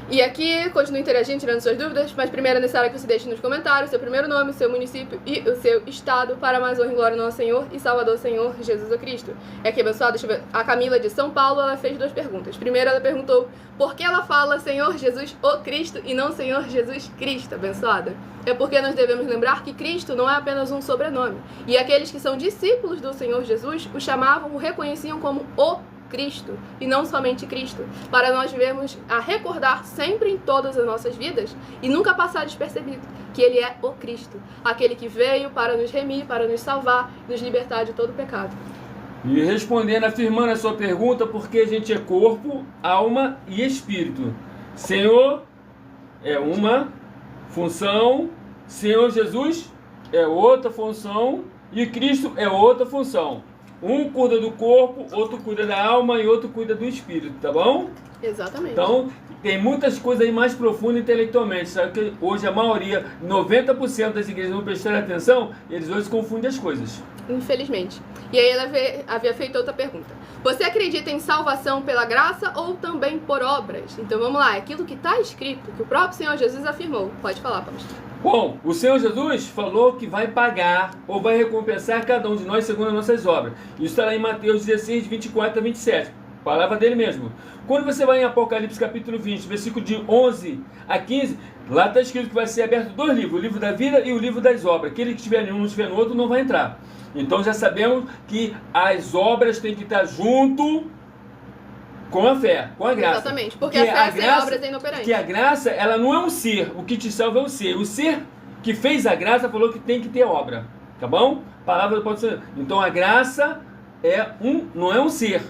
E aqui, continue interagindo, tirando suas dúvidas, mas primeiro é necessário que você deixe nos comentários seu primeiro nome, seu município e o seu estado para mais honra e glória ao nosso Senhor e Salvador Senhor Jesus Cristo. É aqui, abençoado, deixa eu ver. A Camila de São Paulo, ela fez 2 perguntas. Primeiro, ela perguntou por que ela fala Senhor Jesus o Cristo e não Senhor Jesus Cristo, abençoada. É porque nós devemos lembrar que Cristo não é apenas um sobrenome. E aqueles que são discípulos do Senhor Jesus o chamavam, o reconheciam como o Cristo, e não somente Cristo, para nós vivermos a recordar sempre em todas as nossas vidas e nunca passar despercebido que Ele é o Cristo, aquele que veio para nos remir, para nos salvar, nos libertar de todo o pecado. E respondendo, afirmando a sua pergunta, porque a gente é corpo, alma e espírito. Senhor é uma função, Senhor Jesus é outra função e Cristo é outra função. Um cuida do corpo, outro cuida da alma e outro cuida do espírito, tá bom? Exatamente. Então, tem muitas coisas aí mais profundas intelectualmente. Sabe que hoje a maioria, 90% das igrejas não prestaram atenção, eles hoje confundem as coisas. Infelizmente. E aí ela havia feito outra pergunta. Você acredita em salvação pela graça ou também por obras? Então vamos lá, é aquilo que está escrito, que o próprio Senhor Jesus afirmou. Pode falar, pastor. Bom, o Senhor Jesus falou que vai pagar ou vai recompensar cada um de nós segundo as nossas obras. Isso está lá em Mateus 16, 24 a 27. Palavra dele mesmo. Quando você vai em Apocalipse capítulo 20, versículo de 11 a 15, lá está escrito que vai ser aberto 2 livros, o livro da vida e o livro das obras. Aquele que estiver em um, não estiver no outro, não vai entrar. Então já sabemos que as obras têm que estar junto Com a fé, com a graça. Exatamente, porque a fé sem obras é inoperante. Porque a graça, ela não é um ser, o que te salva é o ser. O ser que fez a graça falou que tem que ter obra, tá bom? Palavra do Senhor. Então a graça não é um ser.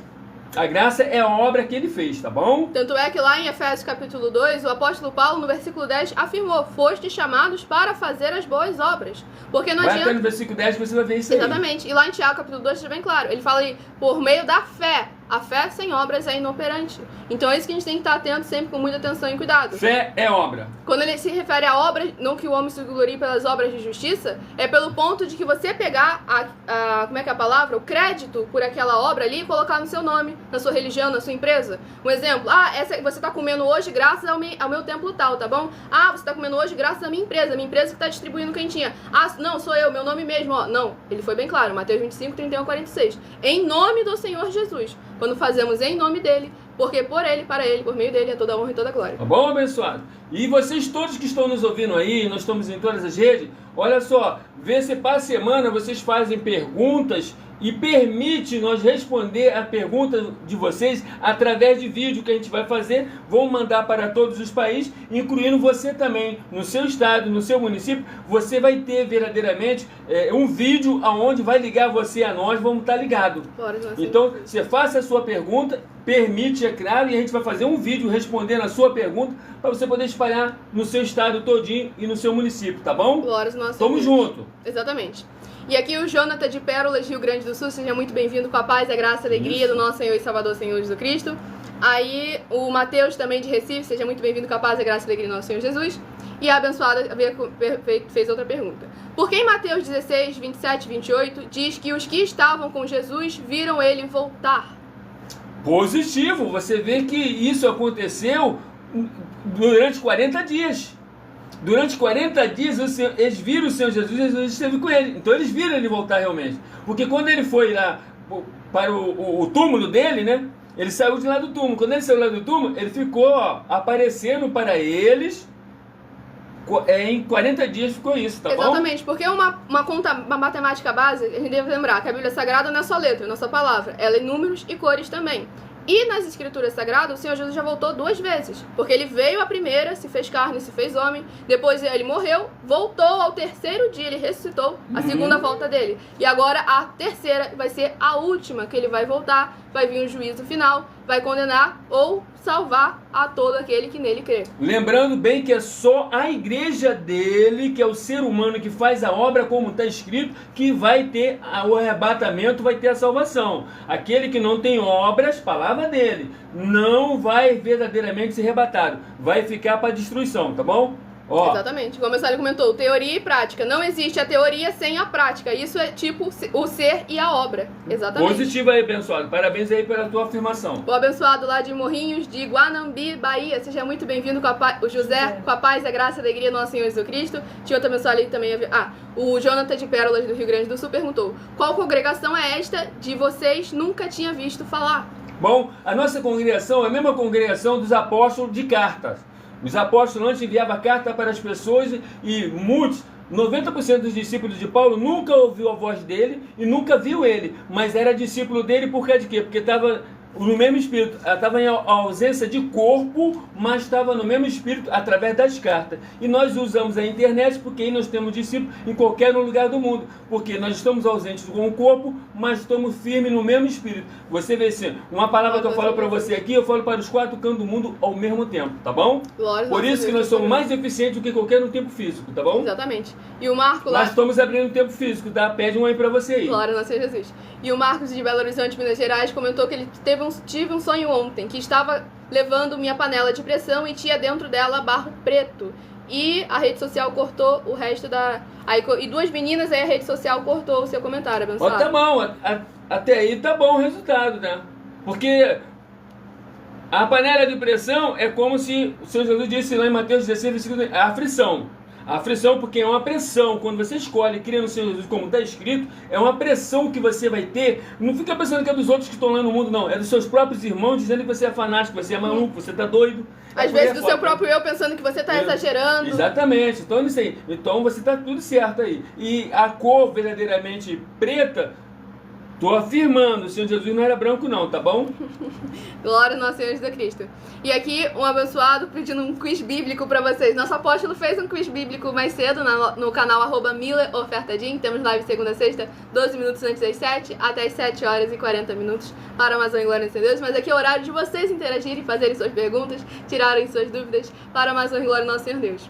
A graça é a obra que ele fez, tá bom? Tanto é que lá em Efésios capítulo 2, o apóstolo Paulo, no versículo 10, afirmou: "Fostes chamados para fazer as boas obras." Porque não Vai adianta... até no versículo 10 que você vai ver isso aí. Exatamente. E lá em Tiago capítulo 2 está bem claro. Ele fala aí, por meio da fé. A fé sem obras é inoperante. Então é isso que a gente tem que estar atento sempre com muita atenção e cuidado. Fé é obra. Quando ele se refere a obras, não que o homem se glorie pelas obras de justiça, é pelo ponto de que você pegar como é que é a palavra? O crédito por aquela obra ali e colocar no seu nome, na sua religião, na sua empresa. Um exemplo, você está comendo hoje graças ao meu templo tal, tá bom? Você está comendo hoje graças à minha empresa que está distribuindo quentinha. Não, sou eu, meu nome mesmo, ó. Não, ele foi bem claro, Mateus 25, 31, 46. Em nome do Senhor Jesus. Quando fazemos em nome dele, porque por ele, para ele, por meio dele é toda honra e toda glória. Tá bom, abençoado? E vocês todos que estão nos ouvindo aí, nós estamos em todas as redes, olha só, vê se para a semana vocês fazem perguntas e permite nós responder a pergunta de vocês através de vídeo que a gente vai fazer. Vamos mandar para todos os países, incluindo você também, no seu estado, no seu município. Você vai ter verdadeiramente um vídeo onde vai ligar você a nós, vamos estar ligados. Então, você faça a sua pergunta, permite, é claro, e a gente vai fazer um vídeo respondendo a sua pergunta para você poder espalhar no seu estado todinho e no seu município, tá bom? Glórias nossas. Tamo junto. Exatamente. E aqui o Jonathan de Pérolas, Rio Grande do Sul, seja muito bem-vindo com a paz, a graça e a alegria do nosso Senhor e Salvador, Senhor Jesus Cristo. Aí o Mateus também de Recife, seja muito bem-vindo com a paz, a graça e a alegria do nosso Senhor Jesus. E a abençoada fez outra pergunta. Por que em Mateus 16, 27 e 28 diz que os que estavam com Jesus viram ele voltar? Positivo, você vê que isso aconteceu durante 40 dias. Durante 40 dias eles viram o Senhor Jesus, Jesus esteve com ele. Então eles viram ele voltar realmente. Porque quando ele foi lá para o túmulo dele, né? Ele saiu de lá do túmulo. Quando ele saiu lá do túmulo, ele ficou aparecendo para eles. Em 40 dias ficou isso, tá bom? Exatamente, porque uma matemática básica, a gente deve lembrar que a Bíblia Sagrada não é só letra, não é só palavra. Ela é números e cores também. E nas Escrituras Sagradas, o Senhor Jesus já voltou 2 vezes. Porque ele veio a primeira, se fez carne, se fez homem. Depois ele morreu, voltou ao 3º dia, ele ressuscitou, a segunda volta dele. E agora a terceira vai ser a última, que ele vai voltar, vai vir um juízo final, vai condenar ou salvar a todo aquele que nele crê. Lembrando bem que é só a igreja dele, que é o ser humano que faz a obra como está escrito, que vai ter o arrebatamento, vai ter a salvação. Aquele que não tem obras, palavra dele, não vai verdadeiramente ser arrebatado, vai ficar para destruição, tá bom? Exatamente, como o Sálio comentou, teoria e prática. Não existe a teoria sem a prática. Isso é tipo o ser e a obra. Exatamente. Positivo aí, abençoado. Parabéns aí pela tua afirmação. O abençoado lá de Morrinhos, de Guanambi, Bahia. Seja muito bem-vindo, o José, com a paz, a graça e a alegria do nosso Senhor Jesus Cristo. Tinha outro abençoado ali também. O Jonathan de Pérolas, do Rio Grande do Sul, perguntou: qual congregação é esta de vocês nunca tinha visto falar? Bom, a nossa congregação é a mesma congregação dos apóstolos de cartas. Os apóstolos antes enviavam carta para as pessoas e muitos, 90% dos discípulos de Paulo nunca ouviu a voz dele e nunca viu ele, mas era discípulo dele por causa de quê? Porque estava no mesmo espírito, estava em ausência de corpo, mas estava no mesmo espírito através das cartas. E nós usamos a internet porque aí nós temos discípulos em qualquer lugar do mundo, porque nós estamos ausentes com o corpo, mas estamos firmes no mesmo espírito. Você vê assim, uma palavra que eu falo para você aqui, eu falo para os 4 cantos do mundo ao mesmo tempo, tá bom? Por isso que nós somos mais eficientes do que qualquer no tempo físico, tá bom? Exatamente. E o Marco lá... Nós estamos abrindo o tempo físico, tá? Pede um aí para você aí. Glória a Senhor Jesus. E o Marcos de Belo Horizonte, Minas Gerais, comentou que ele tive um sonho ontem, que estava levando minha panela de pressão e tinha dentro dela barro preto. E a rede social cortou o resto da... e 2 meninas, aí a rede social cortou o seu comentário, abençoado. Tá bom, até aí tá bom o resultado, né? Porque a panela de pressão é como se o Senhor Jesus disse lá em Mateus 16, versículo 2, a aflição. A aflição porque é uma pressão, quando você escolhe, cria no Senhor Jesus como está escrito, é uma pressão que você vai ter, não fica pensando que é dos outros que estão lá no mundo, não, é dos seus próprios irmãos dizendo que você é fanático, você é maluco, você está doido. Às vezes do seu próprio eu pensando que você está exagerando. Exatamente, então isso aí, então você está tudo certo aí. E a cor verdadeiramente preta Tô afirmando, o Senhor Jesus não era branco não, tá bom? Glória ao nosso Senhor Jesus Cristo. E aqui, um abençoado pedindo um quiz bíblico pra vocês. Nosso apóstolo fez um quiz bíblico mais cedo no canal @MillerOfertadim. Temos live segunda a sexta, 12 minutos antes das 7, até as 7 horas e 40 minutos para Amazon e Glória a Deus. Mas aqui é o horário de vocês interagirem, fazerem suas perguntas, tirarem suas dúvidas para Amazon e Glória ao nosso Senhor Deus.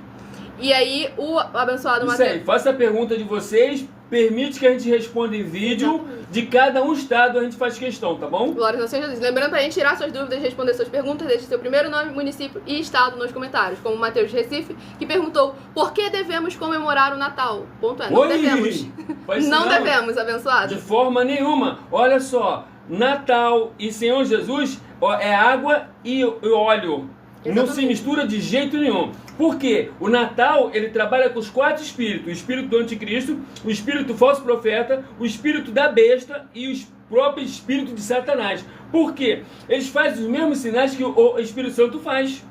E aí, o abençoado Isso Mateus... aí, faça a pergunta de vocês, permite que a gente responda em vídeo. Exatamente. De cada um estado a gente faz questão, tá bom? Glória ao Senhor Jesus. Lembrando pra gente tirar suas dúvidas, responder suas perguntas, deixe seu primeiro nome, município e estado nos comentários. Como o Mateus de Recife, que perguntou por que devemos comemorar o Natal? Ponto é, não Oi! devemos. Faz Não sinal. devemos, abençoado. De forma nenhuma. Olha só, Natal e Senhor Jesus é água e óleo. Não Exatamente. se mistura de jeito nenhum. Por quê? O Natal, ele trabalha com os 4 espíritos. O espírito do anticristo, o espírito do falso profeta, o espírito da besta e o próprio espírito de Satanás. Por quê? Eles fazem os mesmos sinais que o Espírito Santo faz.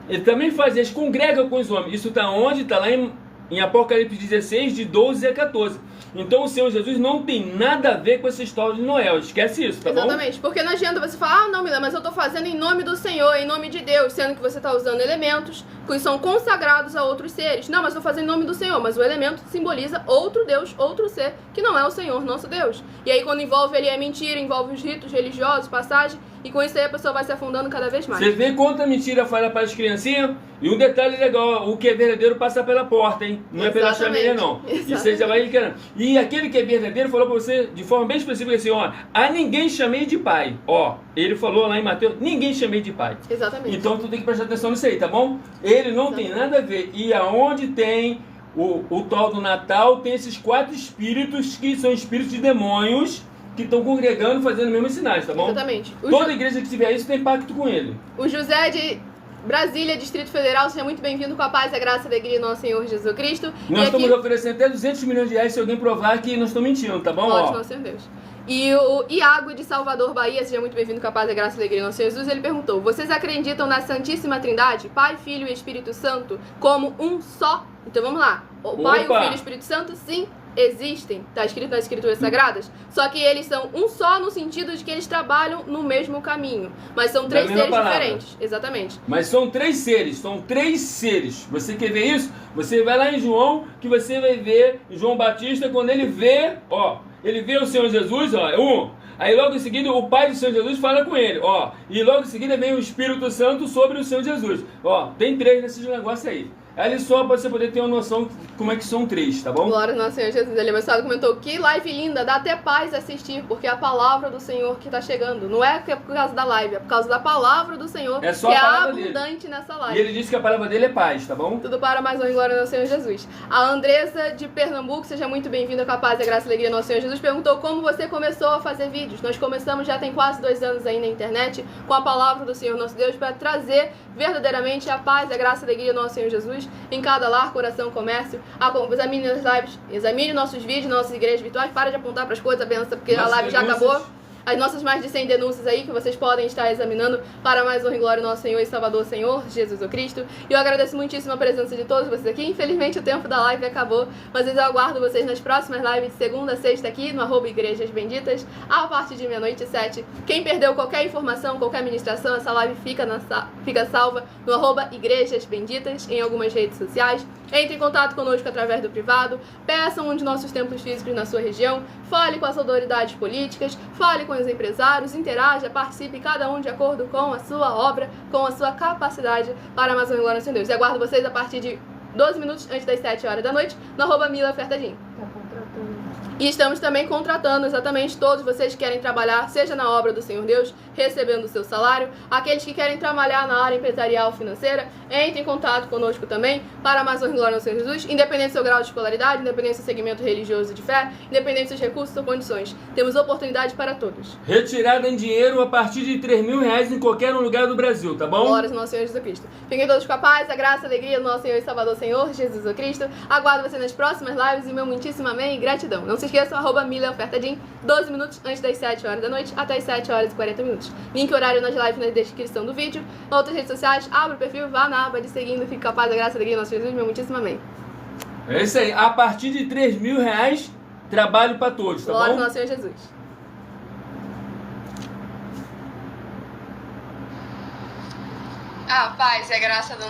Ele também faz, eles congregam com os homens. Isso está onde? Está lá em Apocalipse 16, de 12 a 14. Então o Senhor Jesus não tem nada a ver com essa história de Noel. Esquece isso, tá bom? Exatamente, porque não adianta você falar, não, Mila, mas eu tô fazendo em nome do Senhor, em nome de Deus, sendo que você tá usando elementos que são consagrados a outros seres. Não, mas eu tô fazendo em nome do Senhor, mas o elemento simboliza outro Deus, outro ser, que não é o Senhor, nosso Deus. E aí quando envolve ali é mentira, envolve os ritos religiosos, passagem, e com isso aí a pessoa vai se afundando cada vez mais. Você vê quanta mentira fala para as criancinhas? E um detalhe legal, o que é verdadeiro passa pela porta, hein? Não é pela Exatamente. chaminé, não. E Exatamente. você já vai querendo. E aquele que é verdadeiro falou para você de forma bem específica assim, ó, a ninguém chamei de pai. Ó, ele falou lá em Mateus, ninguém chamei de pai. Exatamente. Então tu tem que prestar atenção nisso aí, tá bom? Ele não tem nada a ver. E aonde tem o tal do Natal, tem esses 4 espíritos que são espíritos de demônios que estão congregando, fazendo mesmos sinais, tá bom? Exatamente. Toda igreja que tiver isso tem pacto com ele. O José de Brasília, Distrito Federal, seja muito bem-vindo com a paz, a graça e a alegria do nosso Senhor Jesus Cristo. Nós estamos oferecendo até 200 milhões de reais se alguém provar que nós estamos mentindo, tá bom? Glória ao Ó, nosso Senhor Deus. E o Iago de Salvador, Bahia, seja muito bem-vindo com a paz, a graça e a alegria do nosso Senhor Jesus. Ele perguntou: vocês acreditam na Santíssima Trindade, Pai, Filho e Espírito Santo, como um só? Então vamos lá. O Pai, o Opa! Filho e o Espírito Santo, sim, existem. Está escrito nas Escrituras Sagradas. Só que eles são um só no sentido de que eles trabalham no mesmo caminho. Mas são 3 Da mesma seres palavra. diferentes. Exatamente. mas são 3 seres, são 3 seres. Você quer ver isso? Você vai lá em João, que você vai ver João Batista, quando ele vê, ó, ele vê o Senhor Jesus, ó, é um. Aí logo em seguida o Pai do Senhor Jesus fala com ele, ó. E logo em seguida vem o Espírito Santo sobre o Senhor Jesus. Ó, tem 3 nesses negócios aí. Aí só para você poder ter uma noção de como é que são 3, tá bom? Glória ao nosso Senhor Jesus. Ele abençoado comentou: que live linda, dá até paz assistir, porque é a palavra do Senhor que tá chegando. Não é que é por causa da live, é por causa da palavra do Senhor, É só que a é palavra dele. abundante nessa E live. ele disse que a palavra dele é paz, tá bom? Tudo para mais honra e glória ao Senhor Jesus. A Andressa de Pernambuco, seja muito bem-vinda com a paz, a graça e a alegria do nosso Senhor Jesus, perguntou como você começou a fazer vídeos. Nós começamos já tem quase 2 anos aí na internet com a palavra do Senhor nosso Deus para trazer verdadeiramente a paz, a graça e a alegria do nosso Senhor Jesus em cada lar, coração, comércio. Examine as lives, examine nossos vídeos, nossas igrejas virtuais, para de apontar para as coisas, benção, porque a Nossas live já denúncias. acabou. As nossas mais de 100 denúncias aí que vocês podem estar examinando para mais honra e glória ao nosso Senhor e Salvador, Senhor Jesus o Cristo. E eu agradeço muitíssimo a presença de todos vocês aqui. Infelizmente o tempo da live acabou, mas eu aguardo vocês nas próximas lives de segunda a sexta aqui no @Igrejas Benditas, a partir de meia-noite e 7. Quem perdeu qualquer informação, qualquer ministração, essa live fica salva no @Igrejas Benditas em algumas redes sociais. Entre em contato conosco através do privado, peçam um de nossos templos físicos na sua região, fale com as autoridades políticas, fale com os empresários, interaja, participe, cada um de acordo com a sua obra, com a sua capacidade para mais uma glória ao Senhor Deus. E aguardo vocês a partir de 12 minutos antes das 7 horas da noite no @MilaOfertadim. E estamos também contratando exatamente todos vocês que querem trabalhar, seja na obra do Senhor Deus, recebendo o seu salário. Aqueles que querem trabalhar na área empresarial financeira, entre em contato conosco também para mais honra e glória ao Senhor Jesus, independente do seu grau de escolaridade, independente do seu segmento religioso de fé, independente dos seus recursos ou condições. Temos oportunidade para todos. Retirada em dinheiro a partir de 3 mil reais em qualquer lugar do Brasil, tá bom? Glórias ao nosso Senhor Jesus Cristo. Fiquem todos com a paz, a graça, a alegria do nosso Senhor e Salvador, Senhor Jesus Cristo. Aguardo você nas próximas lives e meu muitíssimo amém e gratidão. Não se esqueçam, @MilaOfertadim, 12 minutos antes das 7 horas da noite, até as 7 horas e 40 minutos. Link horário nas lives na descrição do vídeo. Outras redes sociais, abra o perfil, vá na aba de seguindo, fique com a paz, a graça, a alegria do nosso Jesus, meu muitíssimo amém. É isso aí, a partir de 3 mil reais, trabalho para todos, tá Glória ao bom? nosso Senhor Jesus. A paz e a graça do